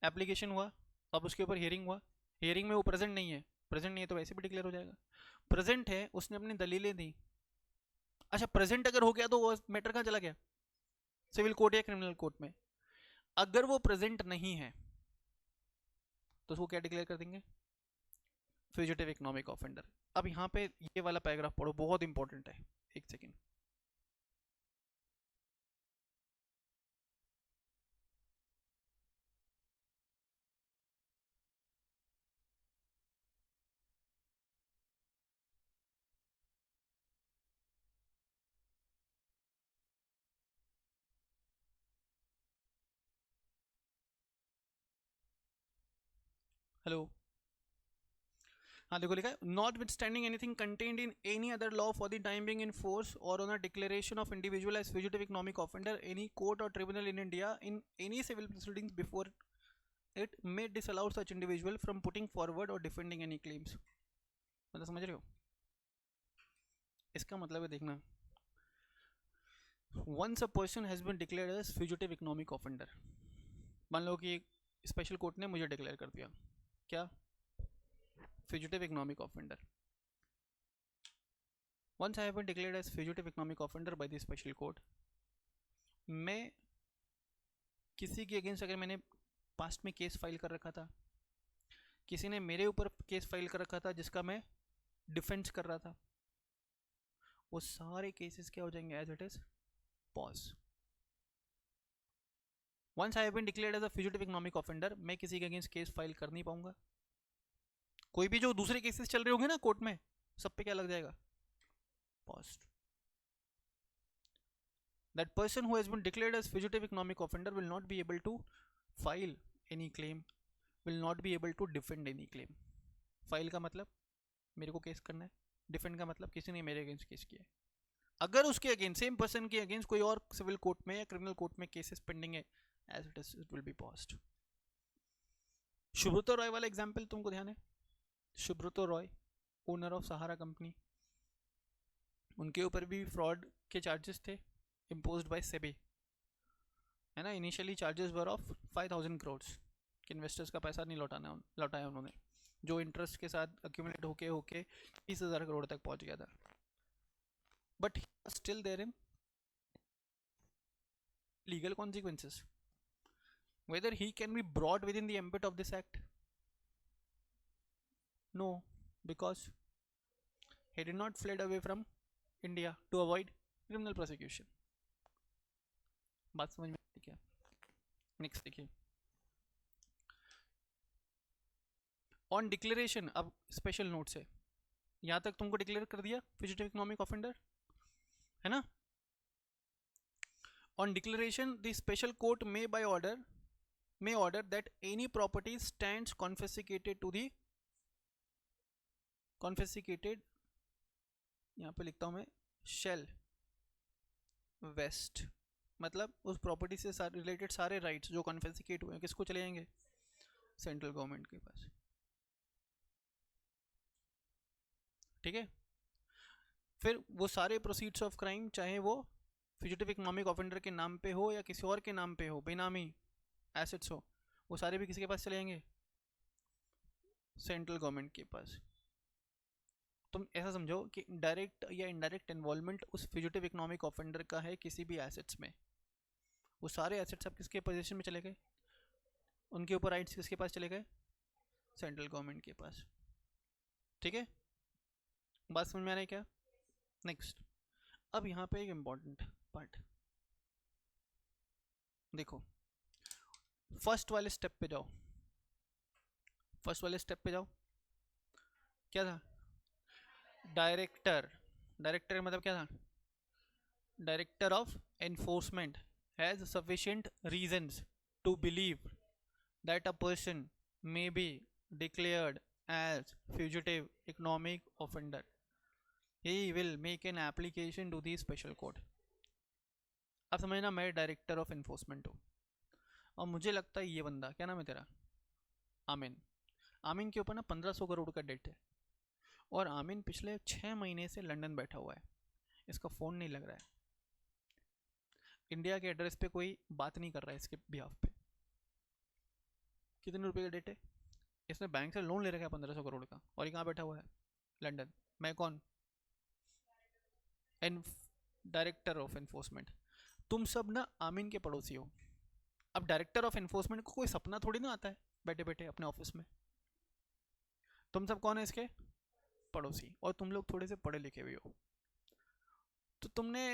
एप्लीकेशन हुआ, अब उसके ऊपर hearing हुआ। Hearing में वो present नहीं है, प्रेजेंट नहीं है तो वैसे भी डिक्लेयर हो जाएगा। प्रेजेंट है, उसने अपनी दलीलें दी। अच्छा, प्रेजेंट अगर हो गया तो वो मैटर कहाँ चला गया? सिविल कोर्ट या क्रिमिनल कोर्ट में। अगर वो प्रेजेंट नहीं है तो उसको क्या डिक्लेयर कर देंगे? Fugitive economic offender. अब यहाँ पे ये वाला पैराग्राफ पढ़ो, बहुत इंपॉर्टेंट है। एक सेकेंड, हेलो। हाँ देखो लिखा है, notwithstanding anything contained in any other law for the time being in force or on a declaration of individual as fugitive economic offender, any court or tribunal in India in any civil proceedings before it may disallow such individual from putting forward or defending any claims. मतलब समझ रहे हो? इसका मतलब है, देखना, once a person has been declared as fugitive economic offender, मान लो कि स्पेशल कोर्ट ने मुझे डिक्लेयर कर दिया क्या, fugitive economic offender. Once I have been declared as fugitive economic offender by the special court, मैं किसी के अगेंस्ट, अगर मैंने पास्ट में केस फाइल कर रखा था, किसी ने मेरे ऊपर केस फाइल कर रखा था जिसका मैं डिफेंस कर रहा था, वो सारे केसेस क्या हो जाएंगे, as it is pause. Once I have been declared as a fugitive economic offender, मैं किसी के अगेंस्ट केस फाइल कर नहीं पाऊंगा। कोई भी जो दूसरे केसेस चल रहे होंगे ना कोर्ट में, सब पे क्या लग जाएगा, pause. That person who has been declared as fugitive economic offender will not be able to file any claim, will not be able to defend any claim. File का मतलब मेरे को केस करना है, डिफेंड का मतलब किसी ने मेरे अगेंस्ट केस किया है। अगर उसके अगेंस्ट, सेम पर्सन के अगेंस्ट कोई और सिविल कोर्ट में या क्रिमिनल कोर्ट में केसेस पेंडिंग है, as it is it will be paused. Subrato Roy वाला एग्जांपल तुमको ध्यान है? Subrato Roy, owner of Sahara company, उनके ऊपर भी फ्रॉड के चार्जेस थे imposed by SEBI, है ना। Initially charges were of 5,000 crore कि इन्वेस्टर्स का पैसा नहीं लौटाया उन्होंने, जो इंटरेस्ट के साथ अक्यूमुलेट होके होके 30,000 करोड़ तक पहुंच गया था। But still there in legal consequences, whether he can be brought within the ambit of this act, no, because he did not fled away from India to avoid criminal prosecution। बात समझ में आई क्या? Next देखिए, on declaration, अब special note से यहां तक तुमको डिक्लेयर कर दिया फ्यूजिटिव इकोनॉमिक ऑफेंडर, है ना। On declaration the special court may by order may order that any property stands confiscated to the confiscated, यहाँ पे लिखता हूँ मैं, शेल वेस्ट, मतलब उस प्रॉपर्टी से रिलेटेड सारे राइट्स जो कॉन्फिस्केट हुए हैं किसको चले जाएंगे, सेंट्रल गवर्नमेंट के पास। ठीक है, फिर वो सारे प्रोसीड्स ऑफ क्राइम, चाहे वो फ्यूजिटिव इकोनॉमिक ऑफेंडर के नाम पे हो या किसी और के नाम पे हो, बेनामी एसेट्स हो, वो सारे भी किसके पास चले जाएंगे, सेंट्रल गवर्नमेंट के पास। तुम ऐसा समझो कि डायरेक्ट या इनडायरेक्ट इन्वॉल्वमेंट उस फ्यूजिटिव इकोनॉमिक ऑफेंडर का है किसी भी एसेट्स में, वो सारे एसेट्स अब किसके पोजीशन में चले गए, उनके ऊपर राइट्स किसके पास चले गए, सेंट्रल गवर्नमेंट के पास। ठीक है, बात समझ में आ रही है क्या? नेक्स्ट, अब यहाँ पे एक इम्पॉर्टेंट पार्ट देखो, फर्स्ट वाले स्टेप पे जाओ, फर्स्ट वाले स्टेप पे जाओ, क्या था, डायरेक्टर, डायरेक्टर मतलब क्या था, director of enforcement has sufficient reasons to believe that a person may be declared as fugitive economic offender, he will make an application to the special court। अब समझना, मैं डायरेक्टर ऑफ एनफोर्समेंट हूँ और मुझे लगता है ये बंदा, क्या नाम है तेरा, आमिन, आमिन के ऊपर ना 1500 करोड़ का डेट है और आमिन पिछले 6 महीने से लंदन बैठा हुआ है, इसका फ़ोन नहीं लग रहा है, इंडिया के एड्रेस पे कोई बात नहीं कर रहा है इसके बिहाफ पे। कितने रुपए का डेट है, इसने बैंक से लोन ले रखा है 1500 करोड़ का और ये कहाँ बैठा हुआ है, लंदन। मैं कौन, डायरेक्टर ऑफ एनफोर्समेंट। तुम सब ना आमिन के पड़ोसी हो। अब डायरेक्टर ऑफ एनफोर्समेंट को कोई सपना थोड़ी ना आता है बैठे बैठे अपने ऑफिस में, तुम सब कौन है, इसके पड़ोसी, और तुम लोग थोड़े से पढ़े लिखे हुए हो। तो तुमने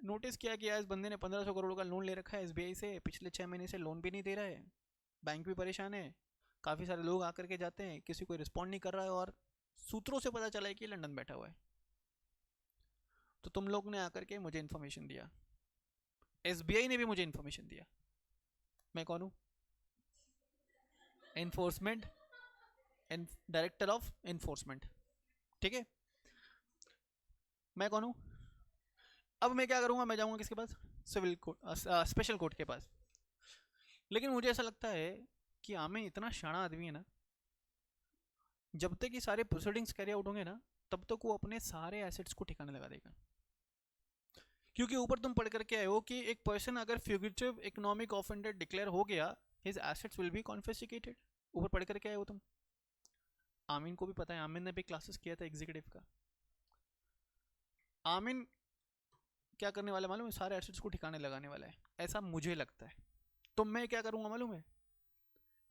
नोटिस किया कि इस बंदे ने 1500 करोड़ का लोन ले रखा है एसबीआई से, पिछले 6 महीने से लोन भी नहीं दे रहा है, बैंक भी परेशान है, काफ़ी सारे लोग आकर के जाते हैं, किसी को रिस्पॉन्ड नहीं कर रहा है, और सूत्रों से पता चला है कि लंदन बैठा हुआ है। तो तुम लोग ने आकर के मुझे इन्फॉर्मेशन दिया, एसबीआई ने भी मुझे इन्फॉर्मेशन दिया। मैं कौन हूँ, एनफोर्समेंट, डायरेक्टर ऑफ एनफोर्समेंट। ठीक है, मैं कौन हूँ। अब मैं क्या करूँगा, मैं जाऊँगा किसके पास, सिविल कोर्ट, स्पेशल कोर्ट के पास। लेकिन मुझे ऐसा लगता है कि आमिर इतना शाना आदमी है ना, जब तक ये सारे प्रोसीडिंग्स कैरी आउट होंगे ना तब तक वो अपने सारे एसेट्स को ठिकाने लगा देगा। क्योंकि ऊपर तुम पढ़ करके आए हो कि एक पर्सन अगर फ्यूगिटिव इकोनॉमिक ऑफेंडर डिक्लेयर हो गया, his assets will be confiscated. ऊपर पढ़ करके आए हो तुम। आमीन को भी पता है, आमीन ने भी क्लासेस किया था एग्जीक्यूटिव का। आमीन क्या करने वाला मालूम है? सारे एसेट्स को ठिकाने लगाने वाला है, ऐसा मुझे लगता है। तो मैं क्या करूंगा मालूम है?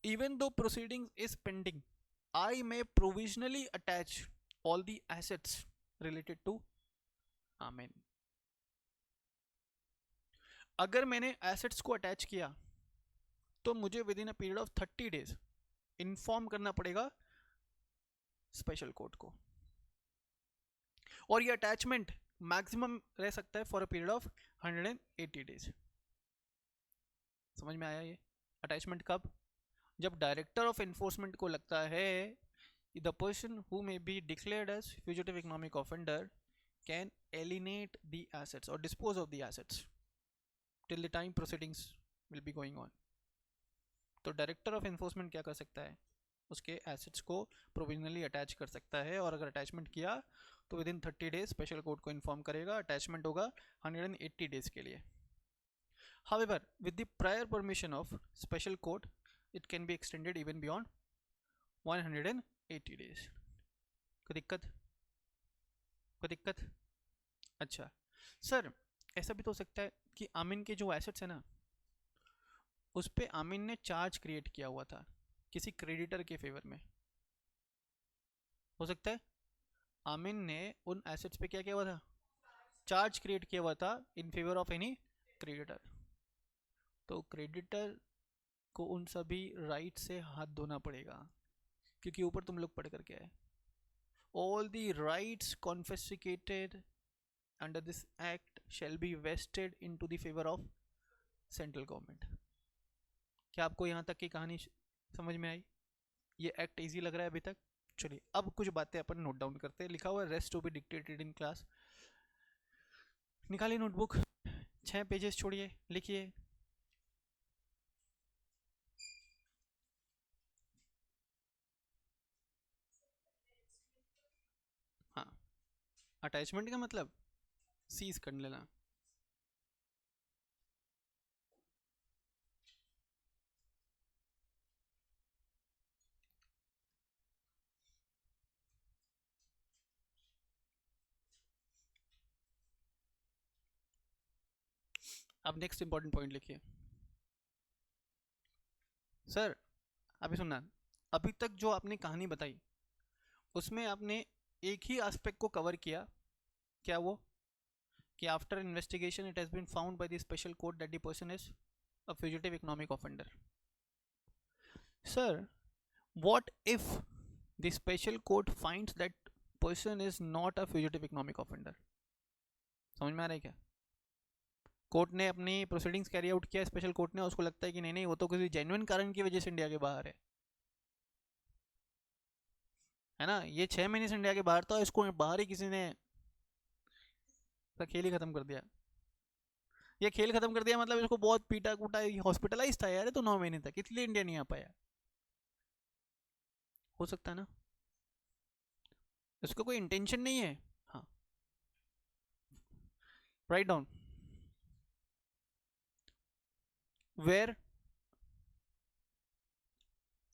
Even though proceeding is pending, I may provisionally attach all the assets related to आमीन। अगर मैंने एसेट्स को अटैच किया तो मुझे within a period of 30 days inform करना पड़ेगा स्पेशल कोर्ट को, और ये अटैचमेंट मैक्सिमम रह सकता है for a period of 180 days. समझ में आया? ये अटैचमेंट कब? जब डायरेक्टर ऑफ एनफोर्समेंट को लगता है the person who may be declared as fugitive economic offender can alienate the assets or dispose of the assets till the time proceedings will be going on. तो director of enforcement क्या कर सकता है? उसके assets को provisionally attach कर सकता है, और अगर अटैचमेंट किया तो with in 30 days special court को इन्फॉर्म करेगा। अटैचमेंट होगा 180 डेज के लिए। However with the prior permission of special court it can be extended even beyond 180 days. कोई दिक्कत? कोई दिक्कत? अच्छा सर, ऐसा भी तो हो सकता है कि आमिन के जो एसेट्स है ना, उस पर आमिन ने चार्ज क्रिएट किया हुआ था किसी क्रेडिटर के फेवर में। हो सकता है आमिन ने उन एसेट्स पे क्या किया हुआ था? चार्ज क्रिएट किया हुआ था in favour of any creditor. तो क्रेडिटर को उन सभी राइट से हाथ धोना पड़ेगा, क्योंकि ऊपर तुम लोग पढ़ करके आए, all the rights confiscated under this act shall be vested into the favour of central government. क्या आपको यहाँ तक की कहानी समझ में आई? ये एक्ट इजी लग रहा है अभी तक? चलिए अब कुछ बातें अपन नोट डाउन करते हैं। लिखा हुआ है rest to be dictated in class. निकालिए नोटबुक, 6 पेजेस छोड़िए, लिखिए। हाँ, अटैचमेंट का मतलब सीज कर लेना। अब नेक्स्ट इंपॉर्टेंट पॉइंट लिखिए। सर अभी सुनना, अभी तक जो आपने कहानी बताई उसमें आपने एक ही एस्पेक्ट को कवर किया। क्या वो? कि after investigation it has been found by the special court that the person is a fugitive economic offender. Sir what if the special court finds that person is not a fugitive economic offender? समझ में आ रहा है क्या? Court ने अपनी proceedings carry out किया, special court ने, उसको लगता है कि नहीं नहीं वो तो किसी जेन्युइन कारण की वजह से इंडिया के बाहर है ना, ये 6 महीने से इंडिया के बाहर था, इसको बाहर ही किसी ने खेल ही खत्म कर दिया। ये खेल खत्म कर दिया मतलब इसको बहुत पीटा कूटा, हॉस्पिटलाइज था यार तो 9 महीने तक, इसलिए इंडिया नहीं आ पाया। हो सकता है ना, इसका कोई इंटेंशन नहीं है। हाँ, राइट डाउन वेयर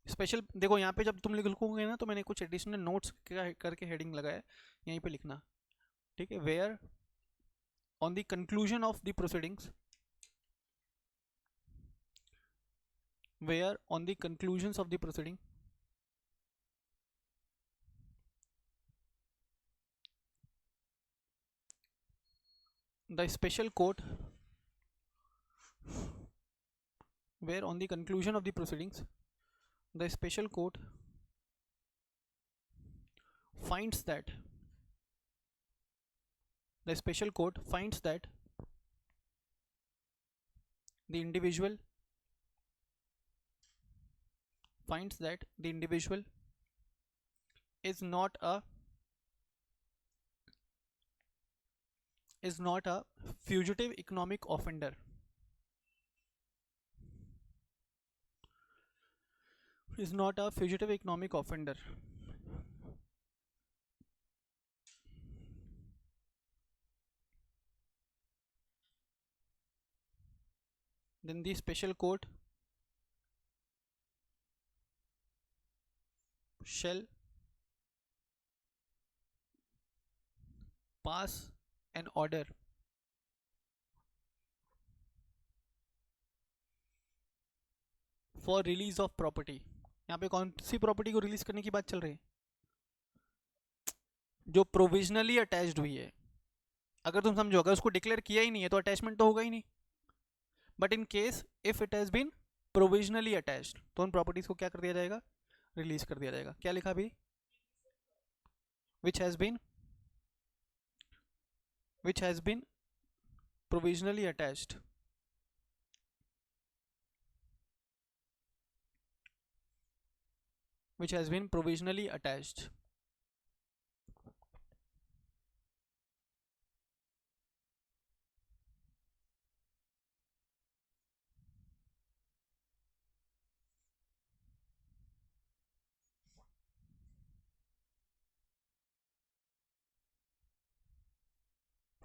स्पेशल। देखो यहाँ पे जब तुम लिखोगे ना तो मैंने कुछ एडिशनल नोट्स करके हेडिंग लगाया, यहीं पे लिखना, ठीक है? Where on the conclusion of the proceedings, where on the conclusions of the proceeding the special court, where on the conclusion of the proceedings the special court finds that the special court finds that the individual finds that the individual is not a fugitive economic offender, is not a fugitive economic offender. Then the special court shall pass an order for release of property. यहाँ पे कौन सी property को release करने की बात चल रही है? जो प्रोविजनली अटैच्ड हुई है. अगर तुम समझो, अगर उसको डिक्लेयर किया ही नहीं है तो अटैचमेंट तो होगा ही नहीं. But in case if it has been provisionally attached तो उन प्रॉपर्टीज को क्या कर दिया जाएगा? रिलीज कर दिया जाएगा. क्या लिखा अभी? Which has been provisionally attached. which has been provisionally attached.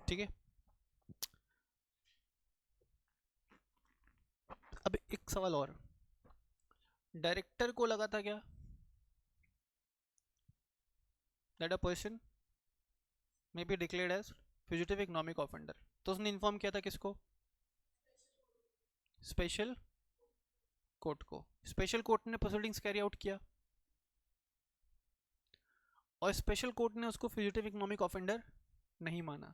ठीक है. अब एक सवाल और, डायरेक्टर को लगा था क्या that a person may be declared as fugitive economic offender. तो उसने इन्फॉर्म किया था किसको? स्पेशल कोर्ट को. स्पेशल कोर्ट ने प्रोसीडिंग्स कैरी आउट किया और स्पेशल कोर्ट ने उसको फ्यूजिटिव इकोनॉमिक ऑफेंडर नहीं माना.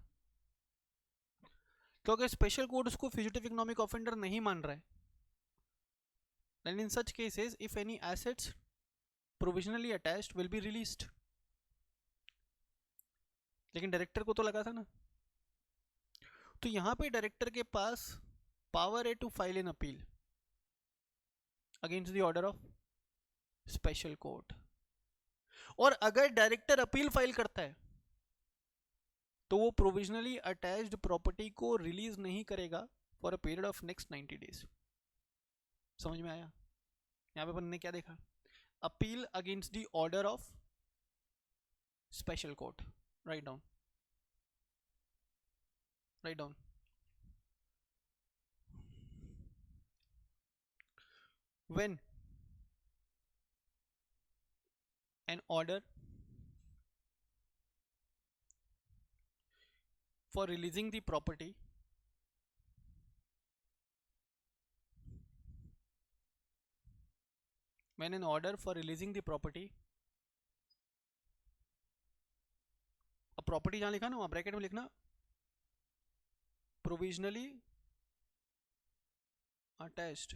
क्योंकि स्पेशल कोर्ट उसको फ्यूजिटिव इकोनॉमिक ऑफेंडर नहीं मान रहा है, then in such cases if any assets provisionally attached will be released. लेकिन डायरेक्टर को तो लगा था ना. तो यहां पे डायरेक्टर के पास पावर है to file an appeal against the order of special court. और अगर डायरेक्टर अपील फाइल करता है तो वो प्रोविजनली अटैच्ड प्रॉपर्टी को रिलीज नहीं करेगा for a period of next 90 days. समझ में आया? यहां पे अपन ने क्या देखा? Appeal against the order of special court. Right down. When an order for releasing the property property जहां लिखा ना वहां ब्रैकेट में लिखना provisionally attached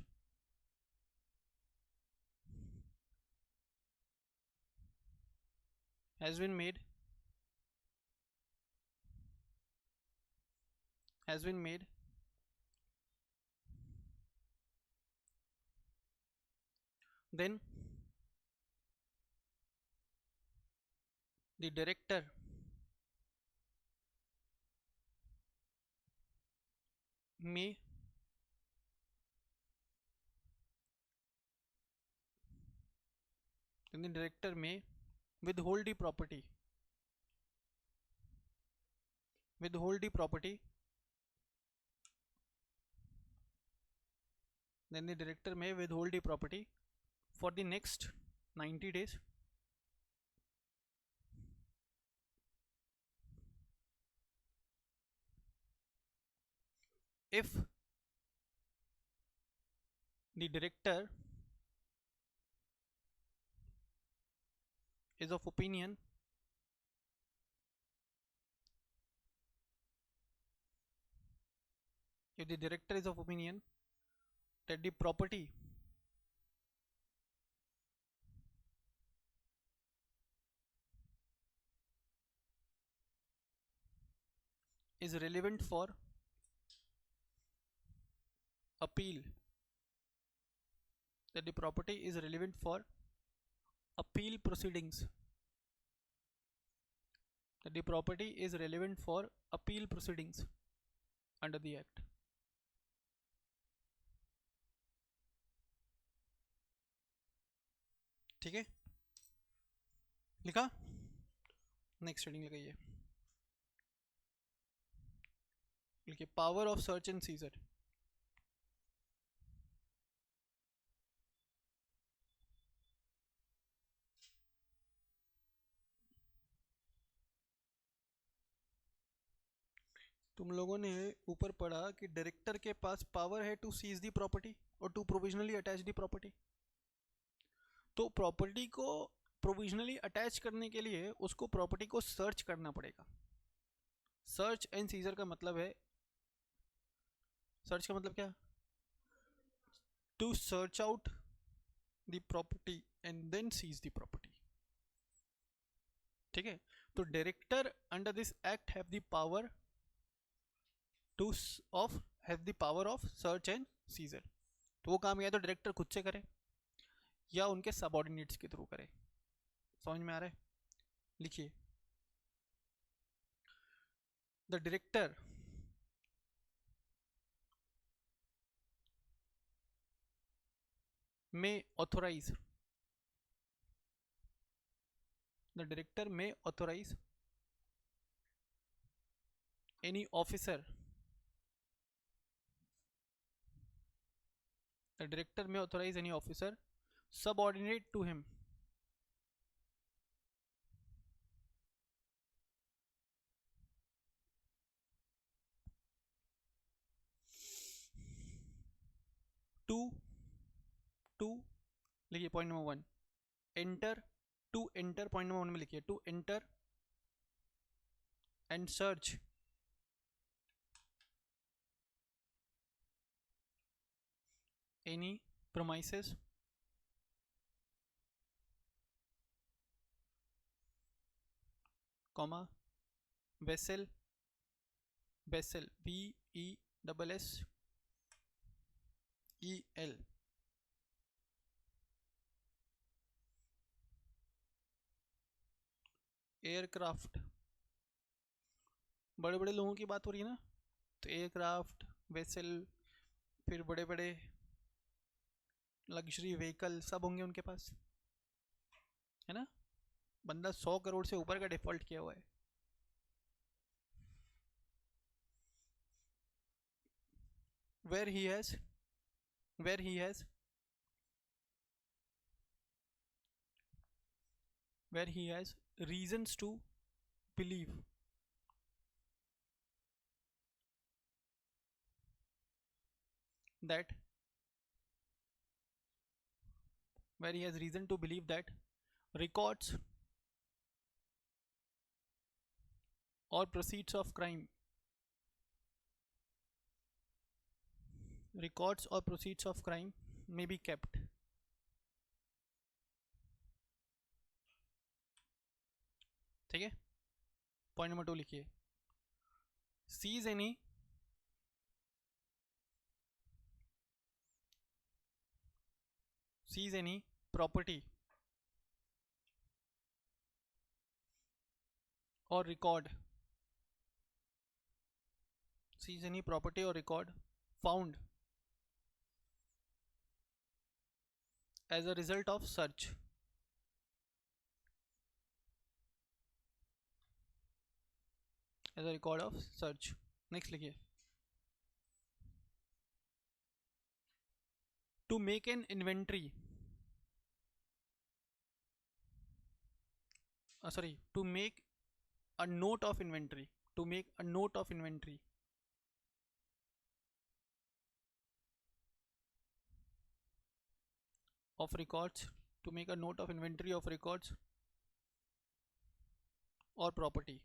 has been made then the director may withhold the property then the director may withhold the property for the next 90 days if the director is of opinion that the property is relevant for appeal proceedings under the act. ठीक है, लिखा। Next heading लगाइए, लिखिए power of search and seizure. तुम लोगों ने ऊपर पढ़ा कि डायरेक्टर के पास पावर है टू सीज दी प्रॉपर्टी और to provisionally attach the property. तो प्रॉपर्टी को प्रोविजनली अटैच करने के लिए उसको प्रॉपर्टी को सर्च करना पड़ेगा। सर्च एंड सीजर का मतलब है, सर्च का मतलब क्या, to search out the property and then seize the property. ठीक है, तो director under this act have the power to of have the power of search and seizure. तो वो काम या तो डायरेक्टर खुद से करे या उनके सबऑर्डिनेट्स के थ्रू करे। समझ में आ रहा है? लिखिए, the director may authorize, the director may authorize any officer, the director may authorize any officer subordinate to him to लिखिए point number 1, enter, to enter, point number 1 में लिखिए to enter and search any premises comma vessel, vessel VESSEL aircraft, बड़े बड़े लोगों की बात हो रही है ना, तो एयरक्राफ्ट, वेसल, फिर बड़े बड़े लग्जरी व्हीकल सब होंगे उनके पास, है ना। बंदा 100 करोड़ से ऊपर का डिफॉल्ट किया हुआ है। where he has where he has where he has reasons to believe that where he has reason to believe that records or proceeds of crime, records or proceeds of crime may be kept। ठीक है, point number 2 लिखिए, seize any property or record, seize any property or record found as a result of search, as a record of search। Next लिखिए, to make an inventory, sorry, to make a note of inventory, to make a note of inventory of records, to make a note of inventory of records or property।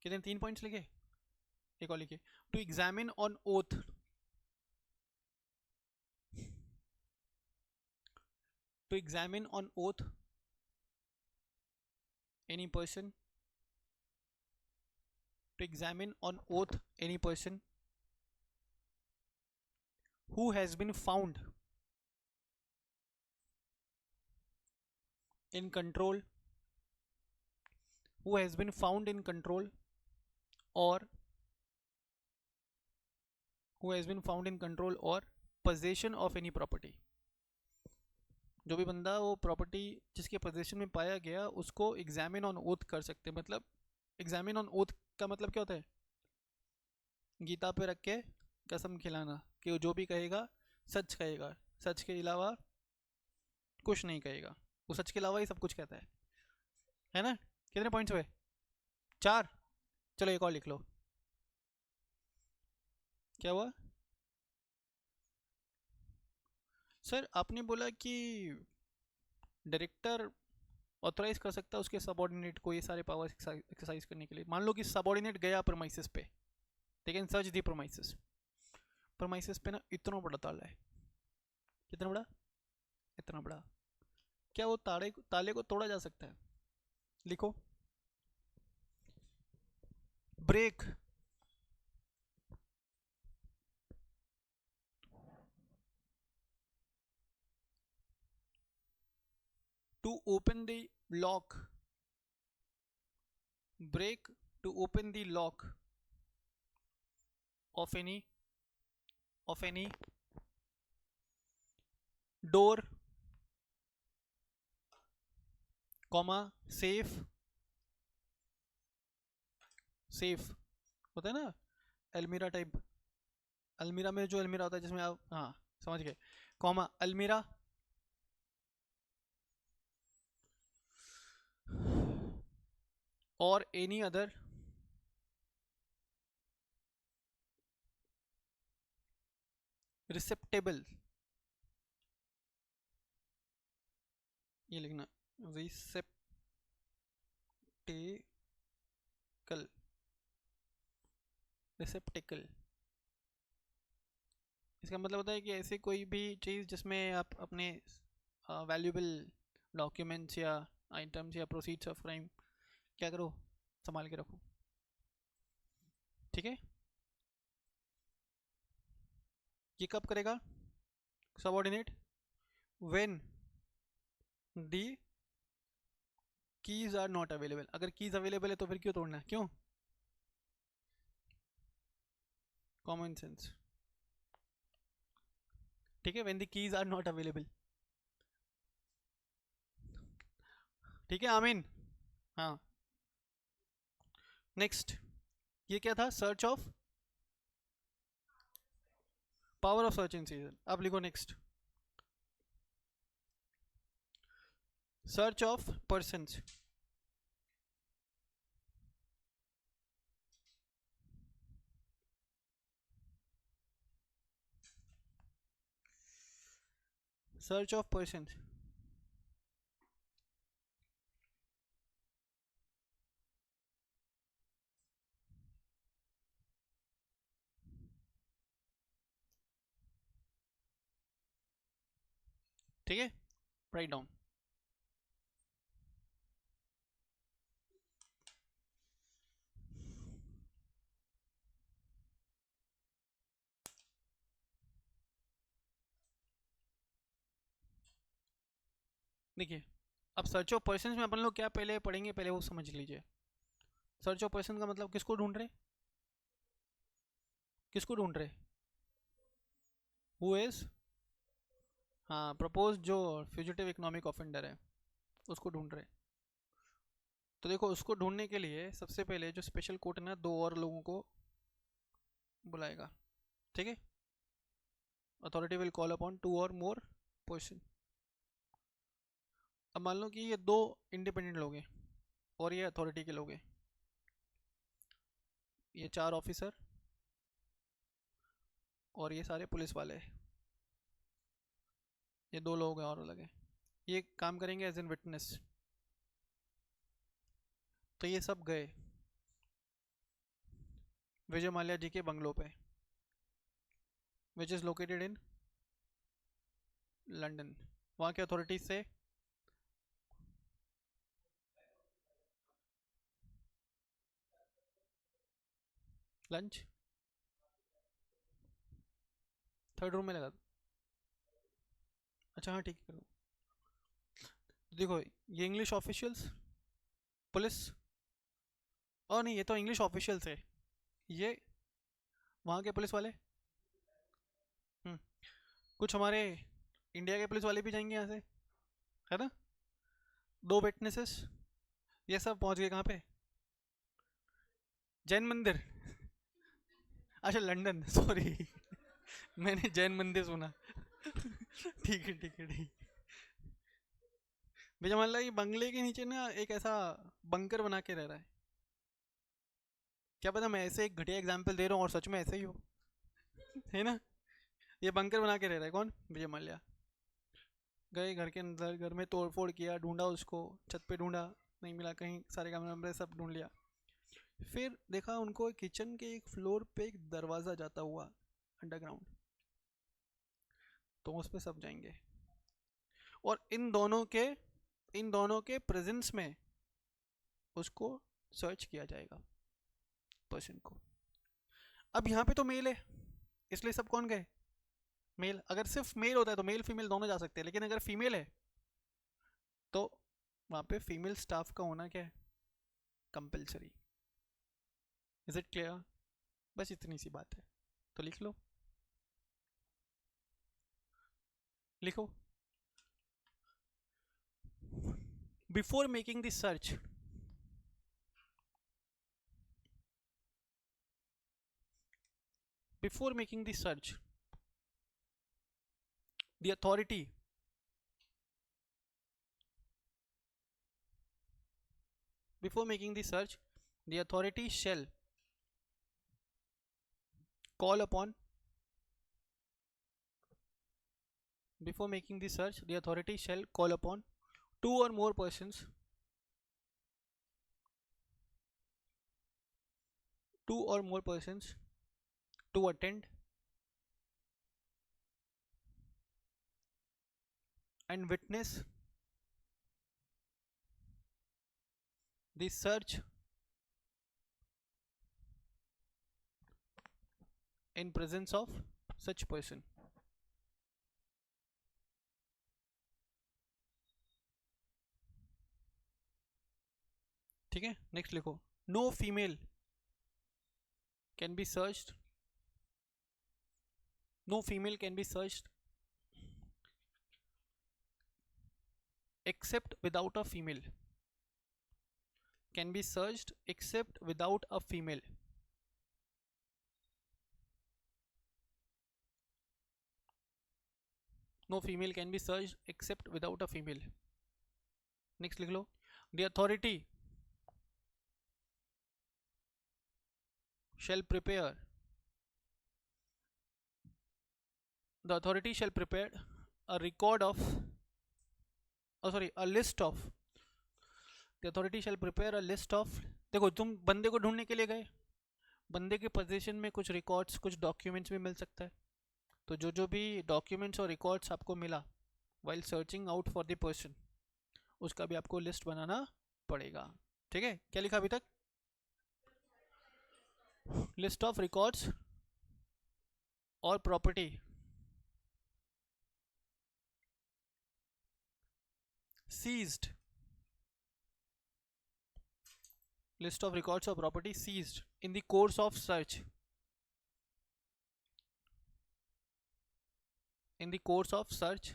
कितने, 3 points लिखे, एक और लिखिए, to examine on oath, to examine on oath any person, to examine on oath any person who has been found in control, who has been found in control or who has been found in control or possession of any property, जो भी बंदा वो property जिसके possession में पाया गया उसको examine on oath कर सकते हैं। मतलब एग्जामिन ऑन ओथ का मतलब क्या होता है? गीता पे रख के कसम खिलाना कि जो भी कहेगा सच कहेगा, सच के अलावा कुछ नहीं कहेगा, वो सच के अलावा ही सब कुछ कहता है ना? कितने पॉइंट्स हुए? 4। चलो एक और लिख लो। क्या हुआ सर? आपने बोला कि डायरेक्टर ऑथराइज कर सकता है उसके सबऑर्डिनेट को ये सारे पावर एक्सरसाइज करने के लिए। मान लो कि सबऑर्डिनेट गया प्रोमाइसिस पे, they can search the promises. Promises पे ना इतना बड़ा ताला है, कितना बड़ा? इतना बड़ा। क्या वो ताले को तोड़ा जा सकता है? लिखो। Break, to open the lock, break to open the lock of any door, comma safe, safe होता है ना अलमीरा टाइप, अलमीरा में जो अलमीरा होता है जिसमें आप, हाँ समझ गए, कॉमा अलमीरा और एनी अदर रिसेप्टेबल, ये लिखना रिसेप्टेकल, रिसेप्टेकल। इसका मतलब होता है कि ऐसी कोई भी चीज़ जिसमें आप अपने वैल्यूएबल डॉक्यूमेंट्स या आइटम्स या प्रोसीड्स ऑफ क्राइम क्या करो, संभाल के रखो। ठीक है, ये कब करेगा subordinate? When the keys are not available. अगर कीज अवेलेबल है तो फिर क्यों तोड़ना है? क्यों? Common sense. ठीक है, when the keys are not available. ठीक है आमीन। हाँ नेक्स्ट, ये क्या था? Search of, power of search in seizure. अब लिखो next, search of persons. Search of persons, ठीक है, राइट डाउन। देखिए अब सर्च ऑफ पर्सन्स में अपन लोग क्या पहले पढ़ेंगे, पहले वो समझ लीजिए। सर्च ऑफ पर्सन का मतलब किसको ढूंढ रहे? किसको ढूंढ रहे? हु इज, हाँ प्रपोज, जो फ्यूजिटिव इकोनॉमिक ऑफेंडर है उसको ढूंढ रहे। तो देखो उसको ढूंढने के लिए सबसे पहले जो स्पेशल कोर्ट है ना, 2 और लोगों को बुलाएगा। ठीक है, अथॉरिटी विल कॉल अपॉन 2 और मोर पर्सन। अब मान लो कि ये 2 इंडिपेंडेंट लोग हैं और ये अथॉरिटी के लोग हैं, ये 4 ऑफिसर और ये सारे पुलिस वाले हैं, ये 2 लोग हैं और अलग हैं, ये काम करेंगे एज एन विटनेस। तो ये सब गए विजय माल्या जी के बंगलों पे, which is located in London. वहाँ के अथॉरिटीज से लंच 3rd रूम में लगा दो। अच्छा हाँ ठीक है, देखो ये इंग्लिश ऑफिशियल्स, पुलिस, और नहीं ये तो इंग्लिश ऑफिशियल्स है, ये वहाँ के पुलिस वाले कुछ हमारे इंडिया के पुलिस वाले भी जाएंगे यहाँ से, है ना। 2 विटनेसेस, ये सब पहुँच गए कहाँ पे? जैन मंदिर। अच्छा लंदन, सॉरी मैंने जैन मंदिर सुना ठीक है ठीक है ठीक। मुझे मान लगा कि बंगले के नीचे ना एक ऐसा बंकर बना के रह रहा है। क्या पता मैं ऐसे एक घटिया एग्जाम्पल दे रहा हूँ और सच में ऐसे ही हो है ना। ये बंकर बना के रह रहा है कौन? विजय माल्या। गए घर के अंदर, घर में तोड़ फोड़ किया, ढूंढा उसको, छत पे ढूंढा, नहीं मिला, कहीं सारे कैमरे वैमरे सब ढूंढ लिया। फिर देखा उनको किचन के एक फ्लोर पे एक दरवाज़ा जाता हुआ अंडरग्राउंड, तो उस पर सब जाएंगे और इन दोनों के प्रेजेंस में उसको सर्च किया जाएगा, पर्सन को। अब यहाँ पे तो मेल है, इसलिए सब कौन गए? मेल। अगर सिर्फ मेल होता है तो मेल फीमेल दोनों जा सकते हैं, लेकिन अगर फीमेल है तो वहाँ पे फीमेल स्टाफ का होना क्या है? कंपलसरी। Is it clear? बस इतनी सी बात है, तो लिख लो, लिखो। Before making the search, before making the search, the authority before making the search, the authority shall call upon, before making the search, the authority shall call upon 2 or more persons, 2 or more persons to attend and witness the search in presence of such person. ठीक है, next लिखो। No female can be searched, no female can be searched except without a female, can be searched except without a female. No female can be searched except without a female. Next लिख लो। The authority shall prepare, the authority shall prepare a record of, oh sorry, a list of, the authority shall prepare a list of, देखो तुम बंदे को ढूंढने के लिए गए, बंदे के पोजीशन में कुछ रिकॉर्ड्स, कुछ डॉक्यूमेंट्स भी मिल सकता है, तो जो जो भी डॉक्यूमेंट्स और रिकॉर्ड्स आपको मिला while searching out for the person, उसका भी आपको लिस्ट बनाना पड़ेगा। ठीक है, क्या लिखा अभी तक? लिस्ट ऑफ रिकॉर्ड्स और property seized, list of records of property seized in the course of search, in the course of search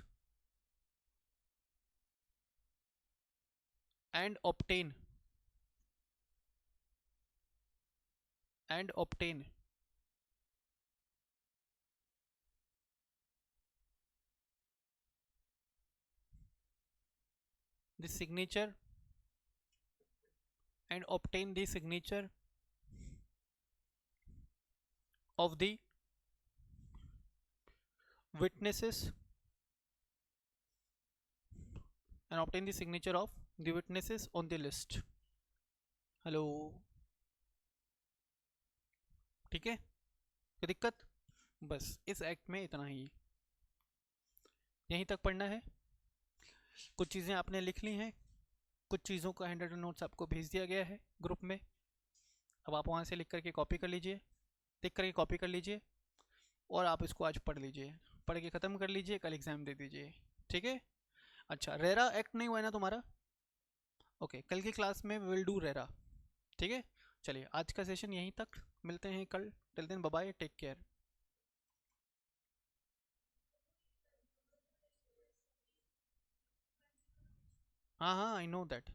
and obtain the signature and obtain the signature of the witnesses and obtain the signature of the witnesses on the list. Hello, ठीक है, कोई दिक्कत? बस इस act में इतना ही, यहीं तक पढ़ना है। कुछ चीज़ें आपने लिख ली हैं, कुछ चीज़ों का हैंड रिटन नोट्स आपको भेज दिया गया है ग्रुप में, अब आप वहाँ से लिख करके कॉपी कर लीजिए, लिख करके कॉपी कर लीजिए और आप इसको आज पढ़ लीजिए, पढ़ के ख़त्म कर लीजिए, कल एग्ज़ाम दे दीजिए। ठीक है, अच्छा रेरा एक्ट नहीं हुआ है ना तुम्हारा? ओके, कल की क्लास में विल डू रेरा। ठीक है, चलिए आज का सेशन यहीं तक, मिलते हैं कल। Till then bye bye, take care. हाँ हाँ, आई नो दैट।